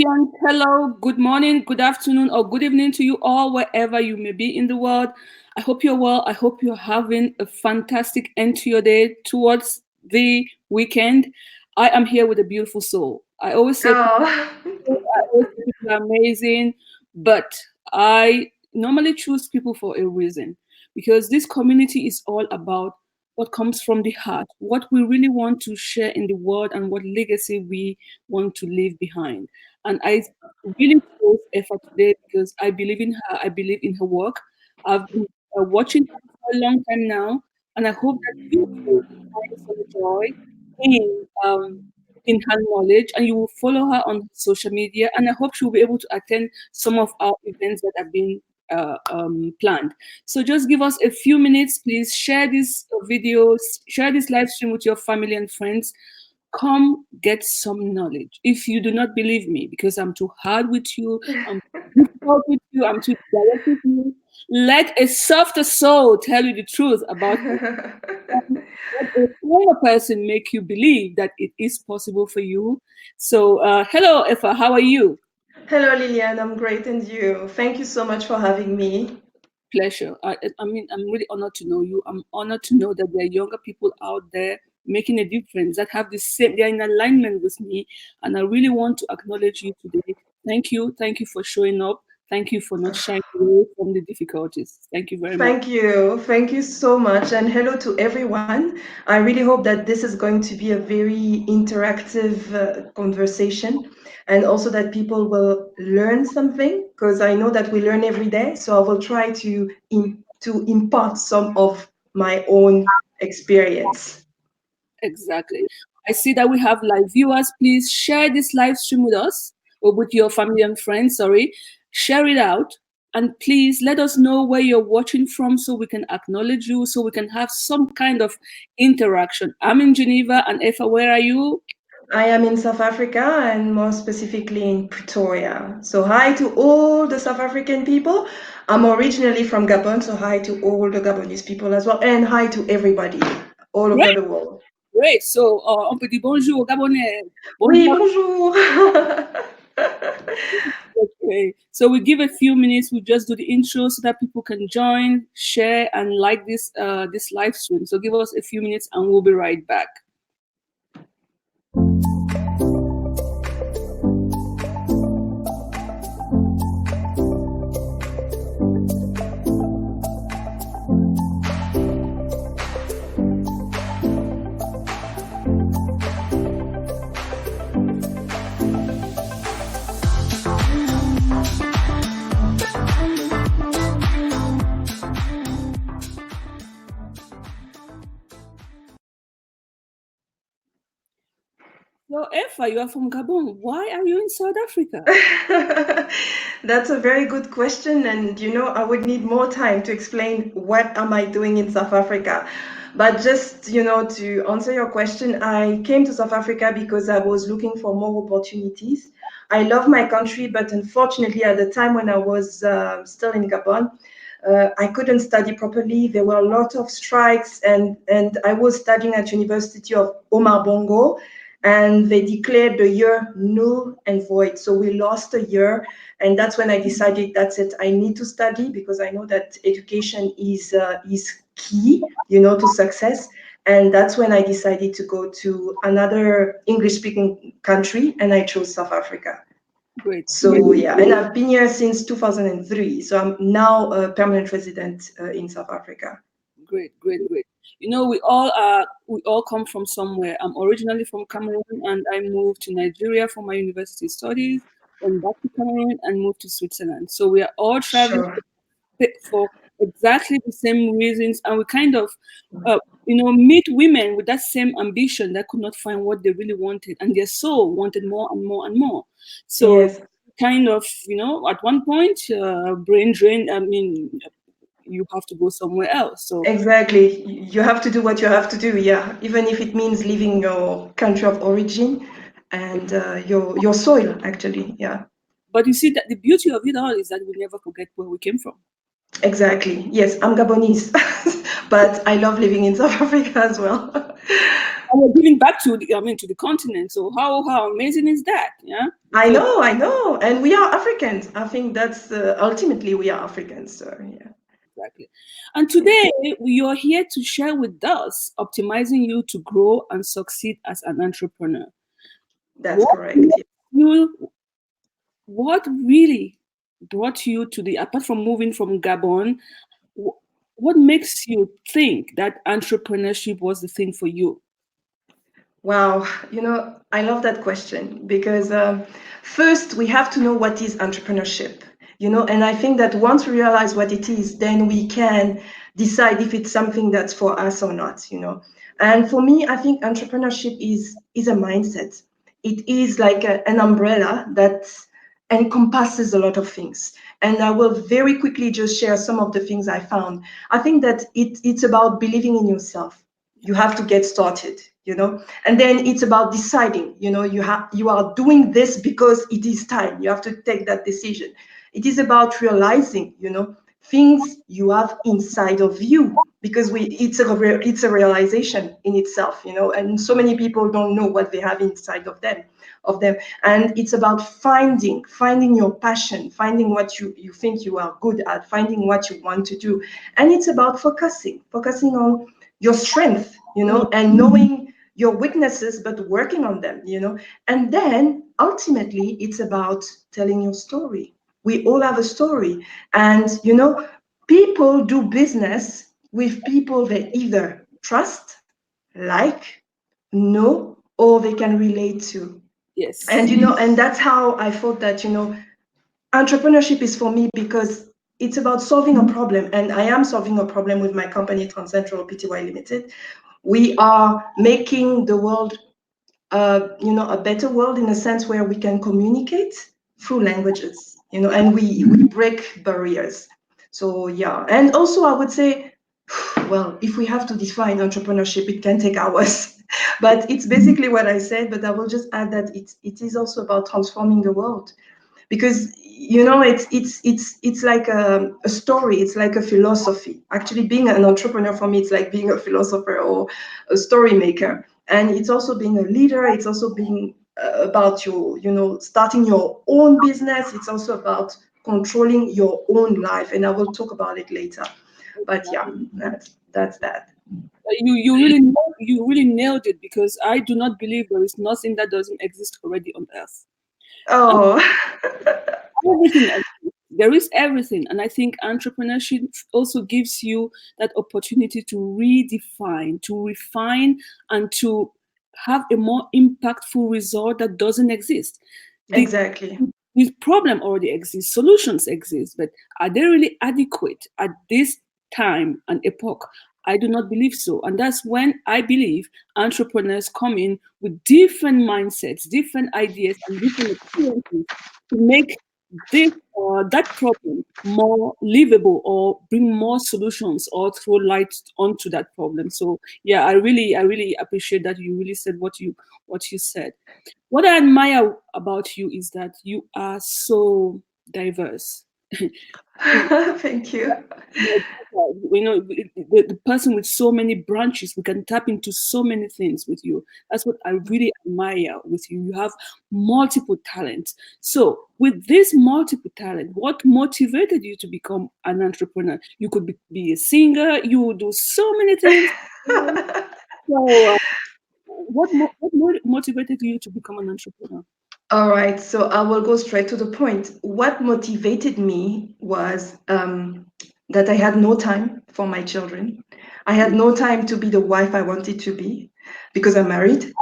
And hello, good morning, good afternoon, or good evening to you all, wherever you may be in the world. I hope you're well. I hope you're having a fantastic end to your day towards the weekend. I am here with a beautiful soul. Oh, I always say people are amazing, but I normally choose people for a reason because this community is all about what comes from the heart, what we really want to share in the world, and what legacy we want to leave behind. And I really chose effort today because I believe in her, I believe in her work. I've been watching her for a long time now, and I hope that you too find some joy in in her knowledge and you will follow her on social media, and I hope she'll be able to attend some of our events that have been planned. So just give us a few minutes, please. Share these videos, share this live stream with your family and friends. Come get some knowledge. If you do not believe me because I'm too hard with you, I'm too difficult with you, I'm too direct with you, let a softer soul tell you the truth about let a stronger person make you believe that it is possible for you. So, hello, Effa, how are you? hello Lilian, I'm great and you? Thank you so much for having me. Pleasure. I mean, I'm really honored to know you. I'm honored to know that there are younger people out there making a difference that have the same, they're in alignment with me. And I really want to acknowledge you today. Thank you. Thank you for showing up. Thank you for not shying away from the difficulties. Thank you very much. Thank you. Thank you so much. And hello to everyone. I really hope that this is going to be a very interactive conversation and also that people will learn something because I know that we learn every day. So I will try to impart some of my own experience. Exactly. I see that we have live viewers. Please share this live stream with us or with your family and friends. Sorry. Share it out. And please let us know where you're watching from so we can acknowledge you, so we can have some kind of interaction. I'm in Geneva, and Effa, where are you? I am in South Africa and more specifically in Pretoria. So, hi to all the South African people. I'm originally from Gabon, so hi to all the Gabonese people as well, and hi to everybody all Great, over the world. great. So, on peut dire bonjour au Gabonais. Oui, Bonjour. bonjour. Okay. So we give a few minutes. We just do the intro so that people can join, share, and like this live stream. So give us a few minutes, and we'll be right back. So Effa, you are from Gabon. Why are you in South Africa? That's a very good question, and I would need more time to explain what am I doing in South Africa. But just, to answer your question, I came to South Africa because I was looking for more opportunities. I love my country, but unfortunately, at the time when I was still in Gabon, I couldn't study properly. There were a lot of strikes, and I was studying at University of Omar Bongo, and they declared the year null and void. So we lost a year, and that's when I decided that's it. I need to study because I know that education is key, to success. And that's when I decided to go to another English-speaking country, and I chose South Africa. Great, So yeah, and I've been here since 2003. So I'm now a permanent resident in South Africa. great, great, great. You know, we all come from somewhere. I'm originally from Cameroon, and I moved to Nigeria for my university studies. Went back to Cameroon and moved to Switzerland. So we are all traveling Sure. for exactly the same reasons, and we kind of meet women with that same ambition that could not find what they really wanted, and their soul wanted more and more and more. So Yes. kind of, at one point, brain drain, I mean, you have to go somewhere else. So Exactly. You have to do what you have to do, yeah. Even if it means leaving your country of origin and your soil, actually, yeah. but you see that the beauty of it all is that we never forget where we came from. Exactly. Yes, I'm Gabonese, but I love living in South Africa as well. And we're giving back to the, I mean, to the continent. So how amazing is that? Yeah. So I know, and we are Africans. I think that's ultimately we are Africans. So yeah, exactly. And yeah, today you're here to share with us, optimizing you to grow and succeed as an entrepreneur. that's What correct. makes you what really brought you to the, apart from moving from Gabon, wh- what makes you think that entrepreneurship was the thing for you? Wow, I love that question because first we have to know what is entrepreneurship, and I think that once we realize what it is, then we can decide if it's something that's for us or not. And for me, I think entrepreneurship is a mindset. It is like an umbrella that encompasses a lot of things. And I will very quickly just share some of the things I found. I think that it's about believing in yourself. You have to get started. And then it's about deciding, you are doing this because it is time. You have to take that decision. It is about realizing, things you have inside of you, because it's a realization in itself. And so many people don't know what they have inside of them. And it's about finding your passion, finding what you think you are good at, finding what you want to do. And it's about focusing on your strength, and knowing your weaknesses, but working on them. And then ultimately, it's about telling your story. We all have a story. And, people do business with people they either trust, like, know, or they can relate to. And, Yes. and that's how I thought that, entrepreneurship is for me because it's about solving a problem. And I am solving a problem with my company, Transcentral Pty Limited. We are making the world, a better world in a sense where we can communicate through languages, and we break barriers. So yeah, and also I would say, well, if we have to define entrepreneurship, it can take hours. But it's basically what I said. But I will just add that it is also about transforming the world, because it's like a story. It's like a philosophy. Actually, being an entrepreneur for me, it's like being a philosopher or a story maker. And it's also being a leader. It's also being about starting your own business. It's also about controlling your own life, and I will talk about it later. But yeah, that's that. You really nailed it, because I do not believe there is nothing that doesn't exist already on earth. Oh. Everything exists. There is everything. And I think entrepreneurship also gives you that opportunity to redefine, to refine, and to have a more impactful result that doesn't exist. The, Exactly. the problem already exists, solutions exist, but are they really adequate at this time and epoch? I do not believe so. And that's when I believe entrepreneurs come in with different mindsets, different ideas, and different experiences to make this that problem more livable, or bring more solutions, or throw light onto that problem. So yeah, I really appreciate that you really said what you said. What I admire about you is that you are so diverse. Thank you. The person with so many branches, we can tap into so many things with you. That's what I really admire with you. You have multiple talents. So with this multiple talent, what motivated you to become an entrepreneur? You could be a singer, you would do so many things. So what motivated you to become an entrepreneur? All right, so I will go straight to the point. What motivated me was that I had no time for my children. I had no time to be the wife I wanted to be because I'm married,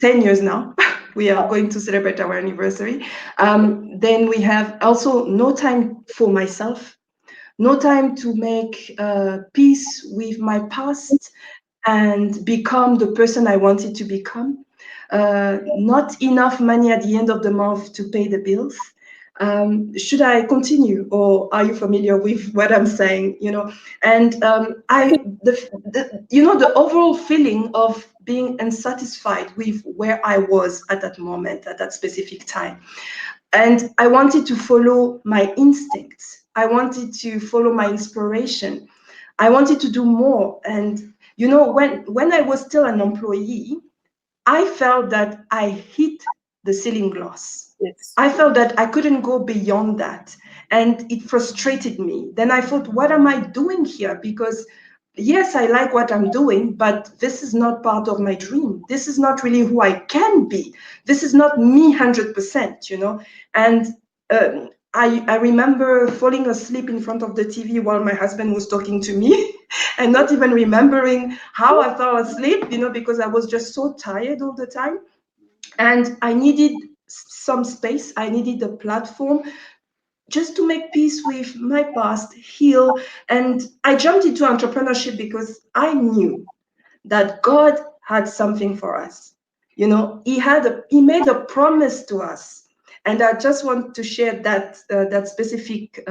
10 years now. We are going to celebrate our anniversary. Then we have also no time for myself, no time to make peace with my past and become the person I wanted to become. Not enough money at the end of the month to pay the bills. Should I continue, or are you familiar with what I'm saying? And I think the overall feeling of being unsatisfied with where I was at that moment, at that specific time. And I wanted to follow my instincts. I wanted to follow my inspiration. I wanted to do more. And You know, when I was still an employee, I felt that I hit the ceiling glass. Yes. I felt that I couldn't go beyond that. And it frustrated me. Then I thought, what am I doing here? Because yes, I like what I'm doing, but this is not part of my dream. This is not really who I can be. This is not me 100%, you know? And I remember falling asleep in front of the TV while my husband was talking to me and not even remembering how I fell asleep, you know, because I was just so tired all the time. And I needed some space, I needed a platform just to make peace with my past, heal. And I jumped into entrepreneurship because I knew that God had something for us. You know, He made a promise to us, and I just want to share that specific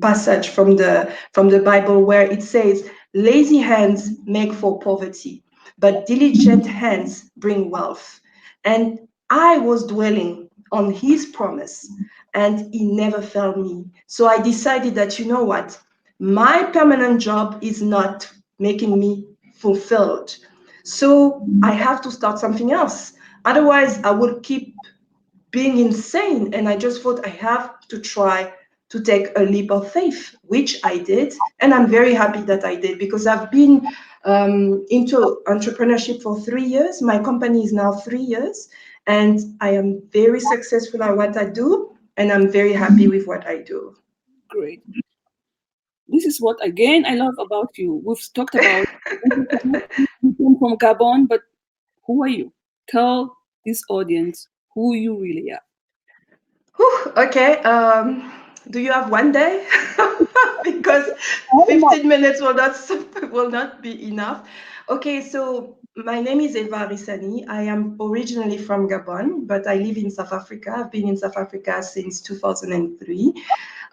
passage from the Bible where it says, "Lazy hands make for poverty, but diligent hands bring wealth." And I was dwelling on His promise, and He never failed me. So I decided that, you know what, my permanent job is not making me fulfilled. So I have to start something else. Otherwise, I would keep being insane. And I just thought I have to try to take a leap of faith, which I did. And I'm very happy that I did because I've been into entrepreneurship for 3 years. My company is now 3 years, and I am very successful at what I do. And I'm very happy with what I do. Great. This is what again I love about you. We've talked about you came from Gabon, but who are you? Tell this audience who you really are. Whew, okay. Do you have one day? Because Oh my 15 minutes will not be enough. Okay, so my name is Eva Arissani. I am originally from Gabon, but I live in South Africa. I've been in South Africa since 2003.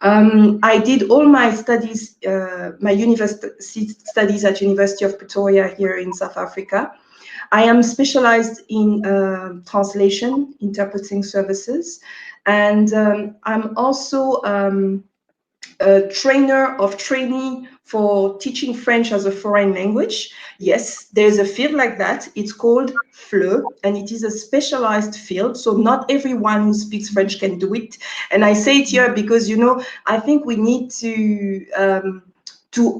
I did all my studies, my university studies at University of Pretoria here in South Africa. I am specialized in translation, interpreting services, and I'm also a trainer of trainee for teaching French as a foreign language. Yes, there's a field like that. It's called FLE, and it is a specialized field. So not everyone who speaks French can do it. And I say it here because, you know, I think we need to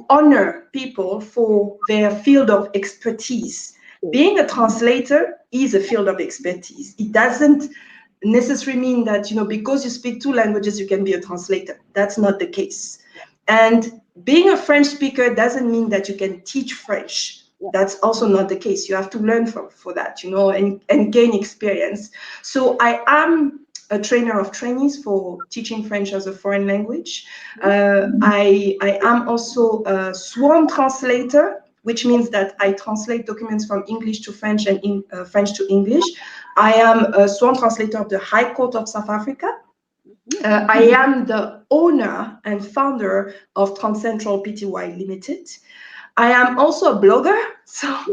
honor people for their field of expertise. God. Being a translator is a field of expertise. It doesn't necessarily mean that, you know, because you speak two languages, you can be a translator. That's not the case. And being a French speaker doesn't mean that you can teach French. Yeah. That's also not the case. You have to learn for that, you know, and gain experience. So I am a trainer of trainees for teaching French as a foreign language. I am also a sworn translator, which means that I translate documents from English to French and French to English. I am a sworn translator of the High Court of South Africa. I am the owner and founder of Transcentral Pty Limited. I am also a blogger, so I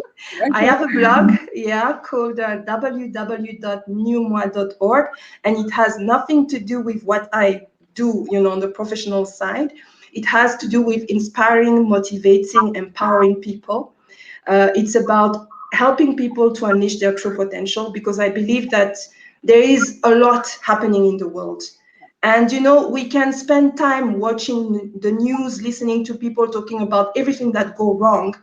Okay. have a blog, yeah, called www.newmoi.org, and it has nothing to do with what I do, you know, on the professional side. It has to do with inspiring, motivating, empowering people. It's about helping people to unleash their true potential because I believe that there is a lot happening in the world. And, you know, we can spend time watching the news, listening to people talking about everything that go wrong.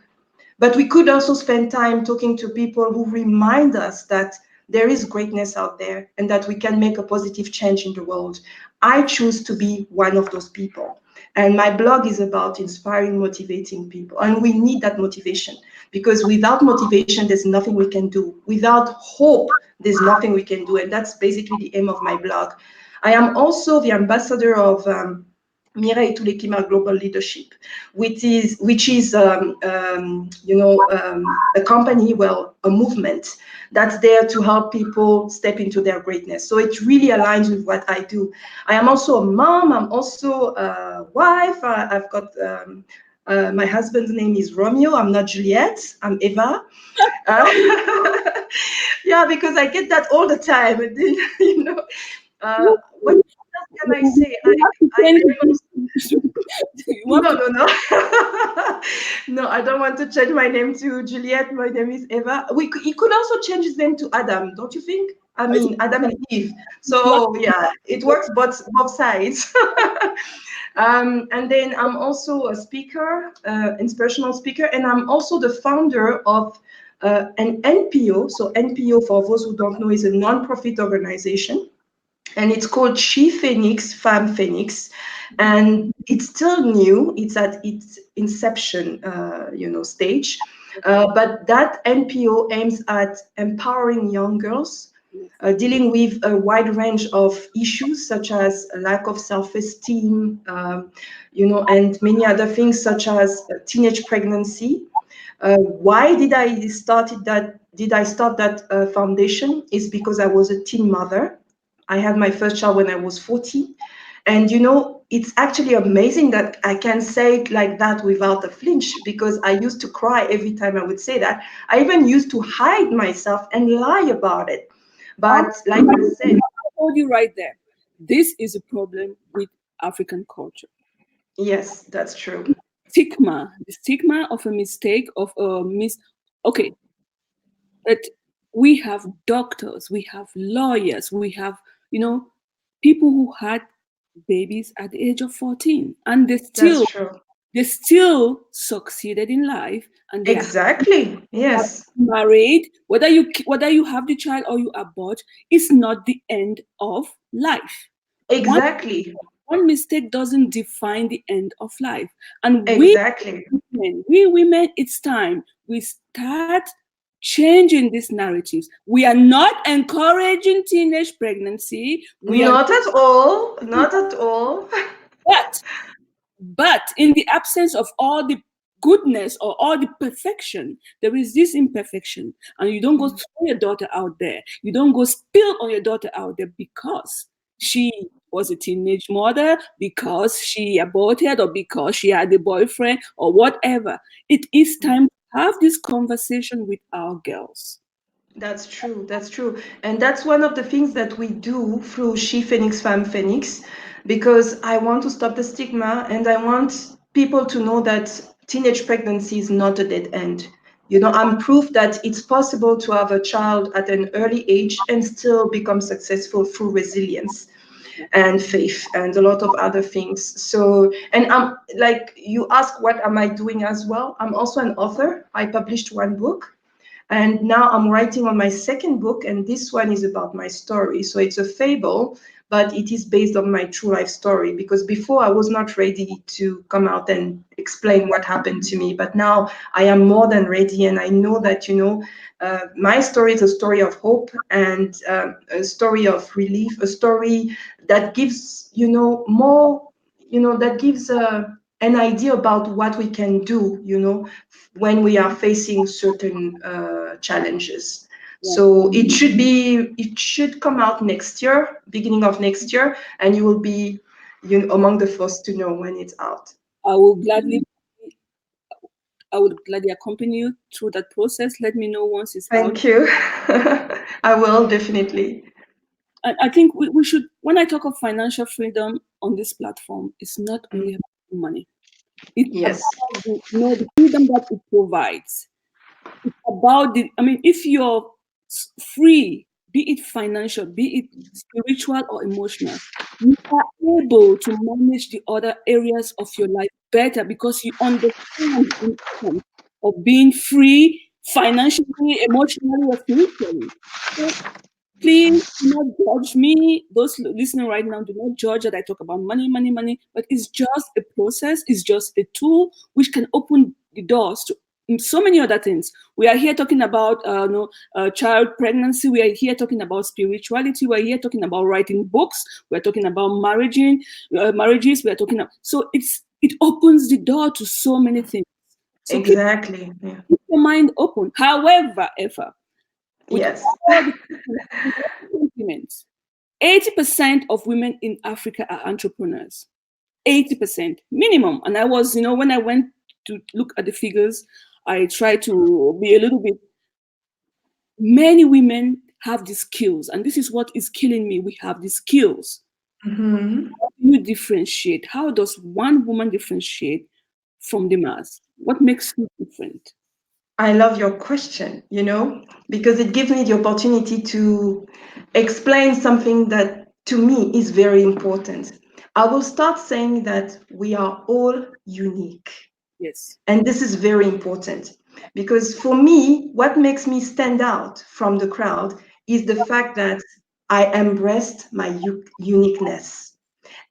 But we could also spend time talking to people who remind us that there is greatness out there and that we can make a positive change in the world. I choose to be one of those people. And my blog is about inspiring, motivating people. And we need that motivation because without motivation, there's nothing we can do. Without hope, there's nothing we can do. And that's basically the aim of my blog. I am also the ambassador of Mireille Toulekima Global Leadership, which is a company, well, a movement that's there to help people step into their greatness. So it really aligns with what I do. I am also a mom. I'm also a wife. I've got my husband's name is Romeo. I'm not Juliette. I'm Eva. Uh, yeah, because I get that all the time. You know, uh, what can I say? You have to I change am also, it. You have no, to. no, no. No, I don't want to change my name to Juliet. My name is Eva. He could also change his name to Adam, don't you think? I mean, Adam and Eve. So yeah, it works both sides. And then I'm also a speaker, inspirational speaker, and I'm also the founder of an NPO. So NPO, for those who don't know, is a non-profit organization, and it's called She Phoenix, Femme Phoenix, and it's still new. It's at its inception, stage. But that NPO aims at empowering young girls, dealing with a wide range of issues such as a lack of self-esteem, and many other things such as teenage pregnancy. Why did I started that? Did I start that foundation? Is because I was a teen mother. I had my first child when I was 40, and it's actually amazing that I can say it like that without a flinch, because I used to cry every time I would say that. I even used to hide myself and lie about it. Oh, But like I said, I told you right there. This is a problem with African culture. yes, that's true. Stigma, the stigma of a mistake, of a miss. Okay, but we have doctors, we have lawyers, we have, people who had babies at the age of 14, and they That's still true. they still succeeded in life, and they are Exactly. Yes. married. Whether you have the child or you abort is not the end of life. One Exactly. one mistake doesn't define the end of life. And Exactly. we women, it's time we start changing these narratives. We are not encouraging teenage pregnancy. We are Not at all. Not at all. but But in the absence of all the goodness or all the perfection, there is this imperfection. And you don't go throw your daughter out there. You don't go spill on your daughter out there because she was a teenage mother, because she aborted, or because she had a boyfriend, or whatever. It is time to have this conversation with our girls. That's true. That's true. And that's one of the things that we do through She Phoenix, Femme Phoenix, because I want to stop the stigma and I want people to know that teenage pregnancy is not a dead end. I'm proof that it's possible to have a child at an early age and still become successful through resilience and faith and a lot of other things. So, and I'm like, you ask, what am I doing as well? I'm also an author. I published one book. And now I'm writing on my second book, and this one is about my story. So it's a fable, but it is based on my true life story, because before I was not ready to come out and explain what happened to me. But now I am more than ready, and I know that, my story is a story of hope and a story of relief, a story that gives, more, that gives an idea about what we can do, when we are facing certain challenges. Yeah. So it should come out next year, beginning of next year, and you will be among the first to know when it's out. I will gladly I would gladly accompany you through that process. Let me know once it's out. Thank you. I will definitely. I think we should, when I talk of financial freedom on this platform, it's not Mm. only about money. It's about Yes, the freedom that it provides. It's about if you're free, be it financial, be it spiritual or emotional, you are able to manage the other areas of your life better because you understand the importance of being free financially, emotionally, or spiritually. So please do not judge me. Those listening right now, do not judge that I talk about money, money, money. But it's just a process. It's just a tool which can open the doors to so many other things. We are here talking about child pregnancy. We are here talking about spirituality. We are here talking about writing books. We are talking about marriages. We are talking so it opens the door to so many things. So exactly. Yeah. keep your mind open. However, ever with Yes. all the compliments, 80% of women in Africa are entrepreneurs. 80% minimum. And I was, when I went to look at the figures, I tried to be a little bit. Many women have the skills, and this is what is killing me. We have the skills. Mhm. How do you differentiate? How does one woman differentiate from the mass? What makes you different? I love your question, because it gives me the opportunity to explain something that to me is very important. I will start saying that we are all unique. Yes. And this is very important because for me, what makes me stand out from the crowd is the fact that I embraced my uniqueness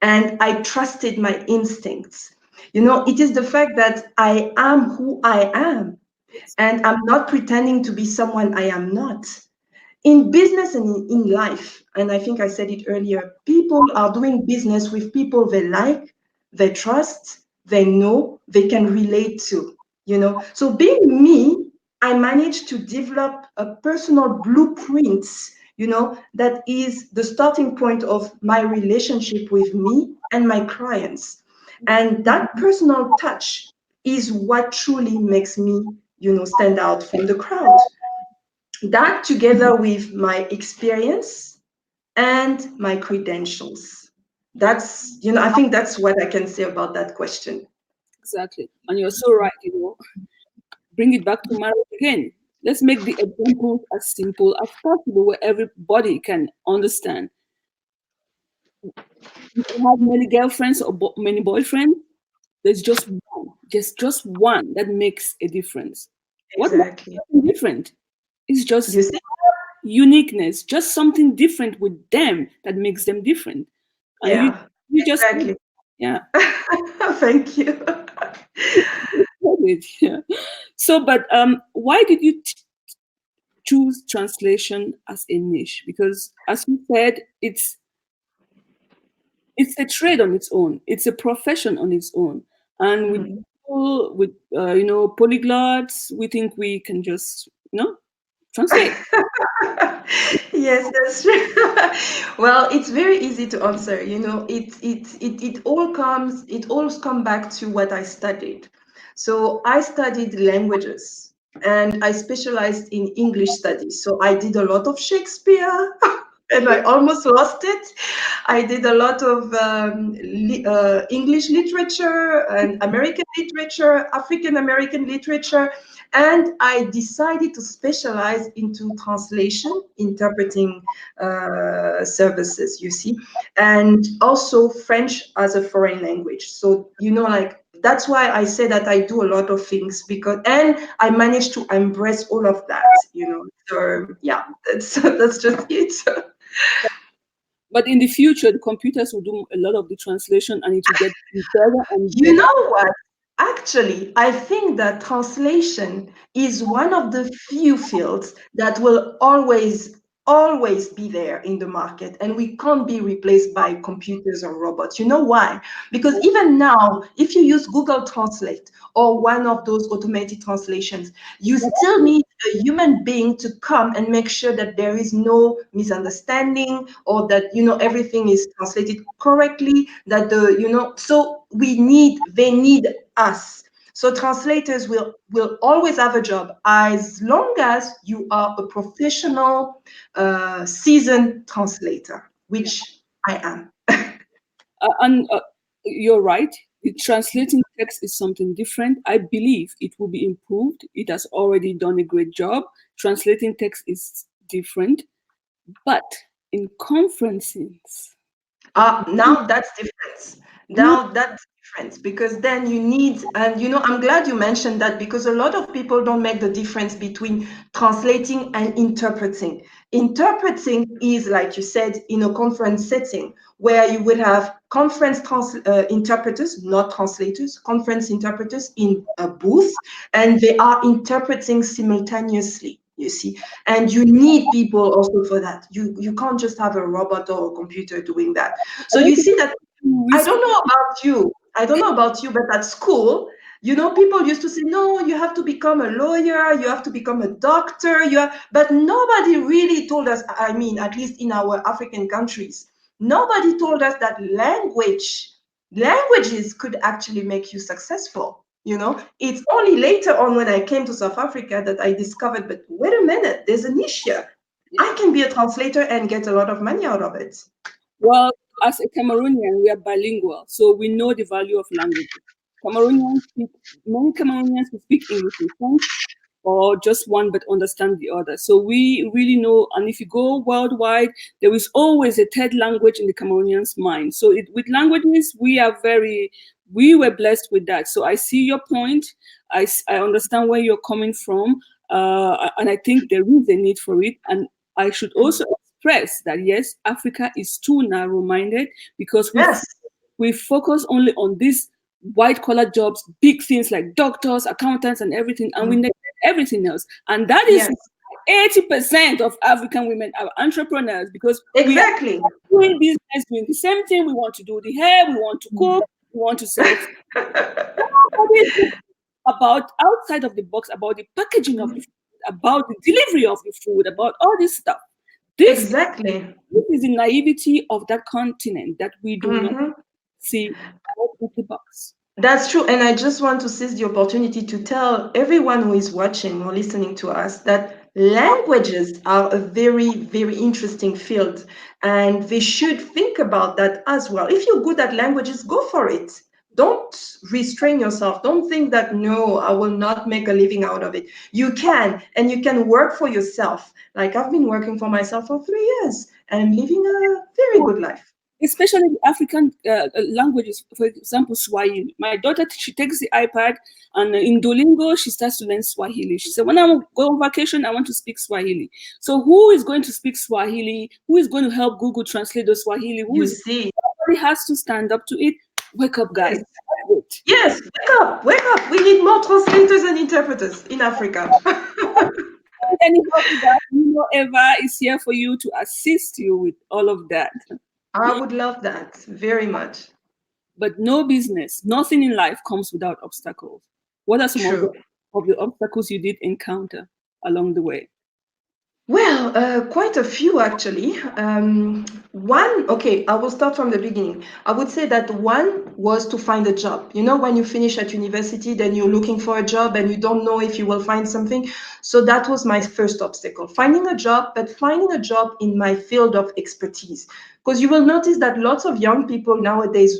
and I trusted my instincts. It is the fact that I am who I am Yes. and I'm not pretending to be someone I am not. In business and in life, and I think I said it earlier, people are doing business with people they like, they trust, they know, they can relate to. So being me, I managed to develop a personal blueprint, that is the starting point of my relationship with me and my clients. And that personal touch is what truly makes me, stand out from the crowd. That together with my experience and my credentials. I think that's what I can say about that question. Exactly. And you're so right, bring it back to marriage again. Let's make the example as simple as possible where everybody can understand. You can have many girlfriends or many boyfriends. There's just one that makes a difference. What makes Exactly. them different? It's just You see? uniqueness, just something different with them that makes them different. And you Yeah, you just exactly. yeah, Thank you. yeah. So, but why did you choose translation as a niche? Because as you said, it's a trade on its own. It's a profession on its own. And with Mhm. people, with polyglots, we think we can just translate. Yes, that's true. Well, it's very easy to answer. It all come back to what I studied. So I studied languages and I specialized in English studies. So I did a lot of Shakespeare and I almost lost it. I did a lot of English literature and American literature, African American literature, and I decided to specialize into translation, interpreting services, you see, and also French as a foreign language. So, like, that's why I say that I do a lot of things and I managed to embrace all of that. So, yeah, that's just it. But in the future, the computers will do a lot of the translation, and it will get better and You better. know what? Actually, I think that translation is one of the few fields that will always be there in the market, and we can't be replaced by computers or robots. You know why? Because even now, if you use Google Translate or one of those automated translations, you still need a human being to come and make sure that there is no misunderstanding or that everything is translated correctly, that so they need us. So translators will always have a job as long as you are a professional seasoned translator, Yeah. which I am. And you're right. The translating text is something different. I believe it will be improved. It has already done a great job. Translating text is different, but in conferences, Now that's different. not Now that's different because then you need, and I'm glad you mentioned that because a lot of people don't make the difference between translating and interpreting. Interpreting is, like you said, in a conference setting where you would have interpreters, not translators, conference interpreters in a booth, and they are interpreting simultaneously. You see, and you need people also for that. You can't just have a robot or a computer doing that. I So don't you think see that. I risk. don't know about you. I don't know about you, but at school, people used to say, no, you have to become a lawyer, you have to become a doctor, but nobody really told us, I mean, at least in our African countries, nobody told us that languages could actually make you successful. It's only later on when I came to South Africa that I discovered, but wait a minute, there's a niche here. Yeah. I can be a translator and get a lot of money out of it. Well, as a Cameroonian, we are bilingual, so we know the value of language. Cameroonians speak, many Cameroonians who speak English in French, or just one but understand the other. So we really know, and if you go worldwide, there is always a third language in the Cameroonians' mind. So with languages, we were blessed with that. So I see your point. I understand where you're coming from, and I think there is a need for it. And I should also express that yes, Africa is too narrow-minded because Yes. we focus only on these white collar jobs, big things like doctors, accountants, and everything, and we Mm. neglect everything else. And that is Yes. 80% of African women are entrepreneurs because we are Exactly. doing business, doing the same thing. We want to do the hair, we want to cook, we want to sell food. Nobody is about outside of the box, about the packaging of the food, about the delivery of the food, about all this stuff. This, Exactly. this is the naivety of that continent that we do not Mhm. see out of the box. That's true. And I just want to seize the opportunity to tell everyone who is watching or listening to us that languages are a very, very interesting field. And they should think about that as well. If you're good at languages, go for it. Don't restrain yourself. Don't think that, no, I will not make a living out of it. You can, and you can work for yourself. Like I've been working for myself for 3 years and I'm living a very good life. Especially the African languages, for example, Swahili. My daughter, she takes the iPad and in Duolingo, she starts to learn Swahili. She said, when I go on vacation, I want to speak Swahili. So who is going to speak Swahili? Who is going to help Google translate the Swahili? You see, Somebody has to stand up to it. Wake up, yes. guys. Wait. Yes, wake up, wake up. We need more translators and interpreters in Africa. Any help with that? You know, Eva is here for you to assist you with all of that. I would love that very much. But no business, nothing in life comes without obstacles. What are some True. of the obstacles you did encounter along the way? Well, quite a few actually. One, okay, I will start from the beginning. I would say that one was to find a job. You know, when you finish at university, then you're looking for a job and you don't know if you will find something. So that was my first obstacle, finding a job, but finding a job in my field of expertise. Because you will notice that lots of young people nowadays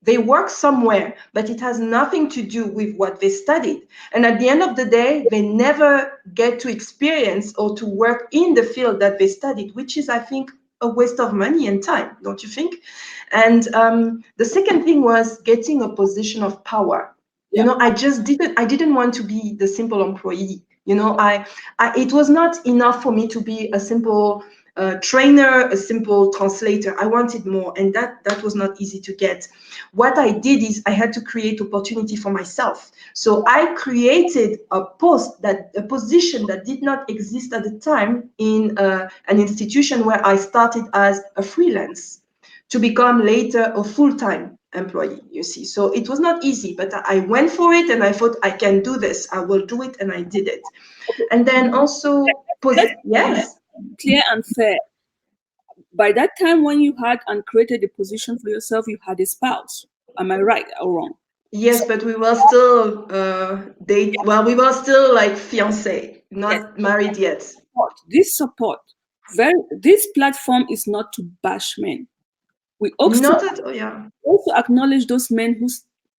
they work somewhere, but it has nothing to do with what they studied. And at the end of the day, they never get to experience or to work in the field that they studied, which is, I think, a waste of money and time, don't you think? And the second thing was getting a position of power. You Yeah. know, I didn't want to be the simple employee. You know, it was not enough for me to be a simple trainer, a simple translator. I wanted more, and that was not easy to get. What I did is I had to create opportunity for myself. So I created a position that did not exist at the time in an institution where I started as a freelance to become later a full-time employee, you see. So it was not easy, but I went for it and I thought I can do this. I will do it, and I did it. And then also, Let's yes. be clear and fair. By that time, when you had and created a position for yourself, you had a spouse. Am I right or wrong? Yes, but we were still we were still like fiancé, Yes. not married yet. Support, this platform is not to bash men. We also Not at all, yeah. also acknowledge those men who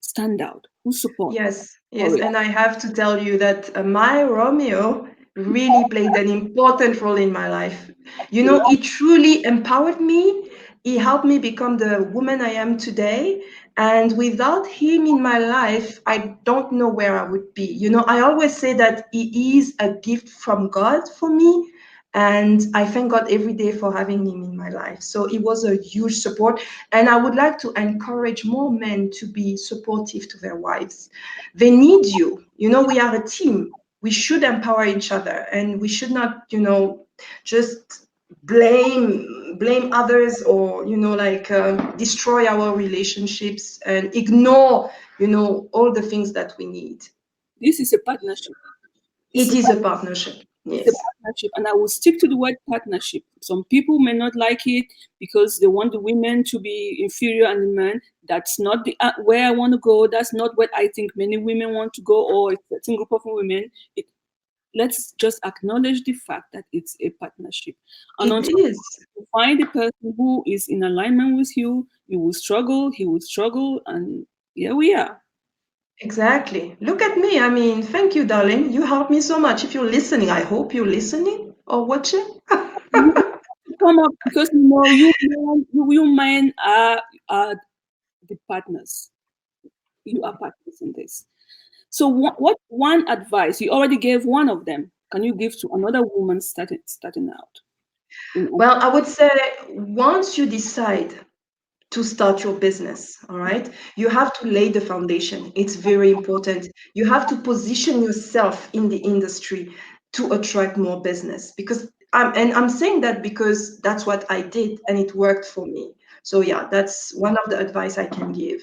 stand out, who support. Yes, yes, Sorry. and I have to tell you that my Romeo really played an important role in my life. You know, he truly empowered me. He helped me become the woman I am today. And without him in my life, I don't know where I would be. You know, I always say that he is a gift from God for me. And I thank God every day for having him in my life. So it was a huge support. And I would like to encourage more men to be supportive to their wives. They need you. You know, we are a team. We should empower each other, and we should not, just blame others, or like destroy our relationships and ignore all the things that we need. This is a partnership. This It is is a partnership. It's a Yes. partnership, and I will stick to the word partnership. Some people may not like it because they want the women to be inferior and the men. That's not the where I want to go. That's not what I think many women want to go, or a certain group of women. let's just acknowledge the fact that it's a partnership. And It until is. you find the person who is in alignment with you will struggle, he will struggle, and here we are. Exactly. Look at me. I mean, thank you, darling. You helped me so much. If you're listening, I hope you're listening or watching. You have to come up because you men are the partners. You are partners in this. So what one advice you already gave one of them can you give to another woman starting out? In Well, I would say once you decide to start your business, all right, you have to lay the foundation. It's very important. You have to position yourself in the industry to attract more business because I'm saying that because that's what I did and it worked for me. So yeah, that's one of the advice I can give.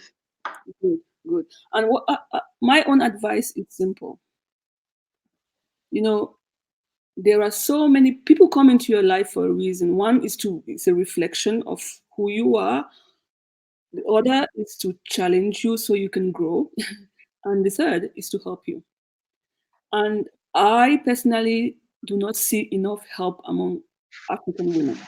good, good. And my own advice is simple. You know, there are so many people come into your life for a reason. One is to it's a reflection of who you are. The other is to challenge you so you can grow, and the third is to help you. And I personally do not see enough help among African women.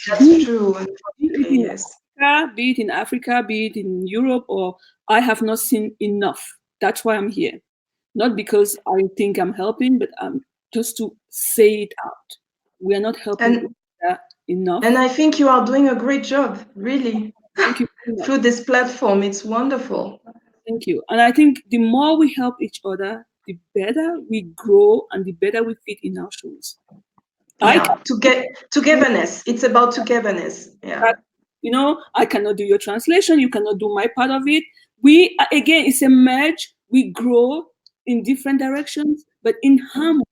That's Be true, be it unfortunately, in yes. Africa, be it in Africa, be it in Europe, or I have not seen enough. That's why I'm here. Not because I think I'm helping, but just to say it out. We are not helping each And other and enough. I think you are doing a great job, really. Thank you very much. Through this platform, it's wonderful. Thank you. And I think the more we help each other, the better we grow and the better we fit in our shoes. I Yeah, to can get togetherness. It's about togetherness. Yeah. that I cannot do your translation, you cannot do my part of it. We again, it's a merge, we grow in different directions but in harmony.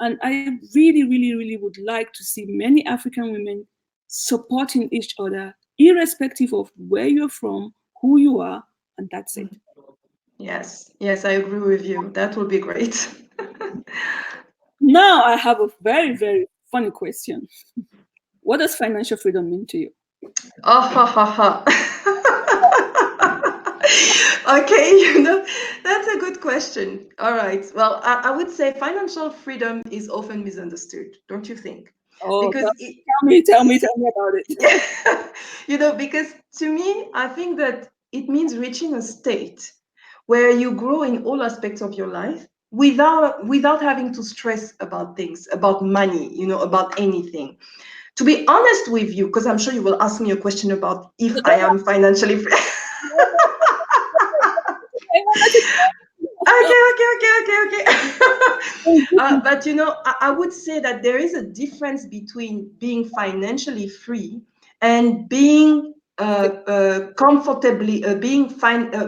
And I really really really would like to see many African women supporting each other irrespective of where you're from, who you are, and that's it. Yes. Yes, I agree with you. That would be great. Now I have a very very funny question. What does financial freedom mean to you? Oh, ha, ha, ha. Okay, that's a good question. All right. Well, I would say financial freedom is often misunderstood, don't you think? Oh, Because it, tell me about it. because to me, I think that it means reaching a state where you grow in all aspects of your life without having to stress about things, about money, about anything. To be honest with you, because I'm sure you will ask me a question about if I am financially free. Okay, okay, okay, okay, okay. But I would say that there is a difference between being financially free and being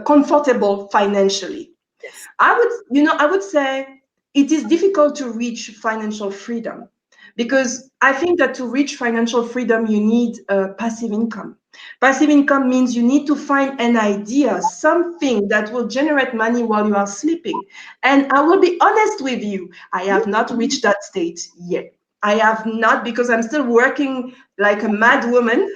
comfortable financially. Yes. I would say it is difficult to reach financial freedom because I think that to reach financial freedom, you need passive income. Passive income means you need to find an idea, something that will generate money while you are sleeping. And I will be honest with you, I have not reached that state yet. I have not because I'm still working like a mad woman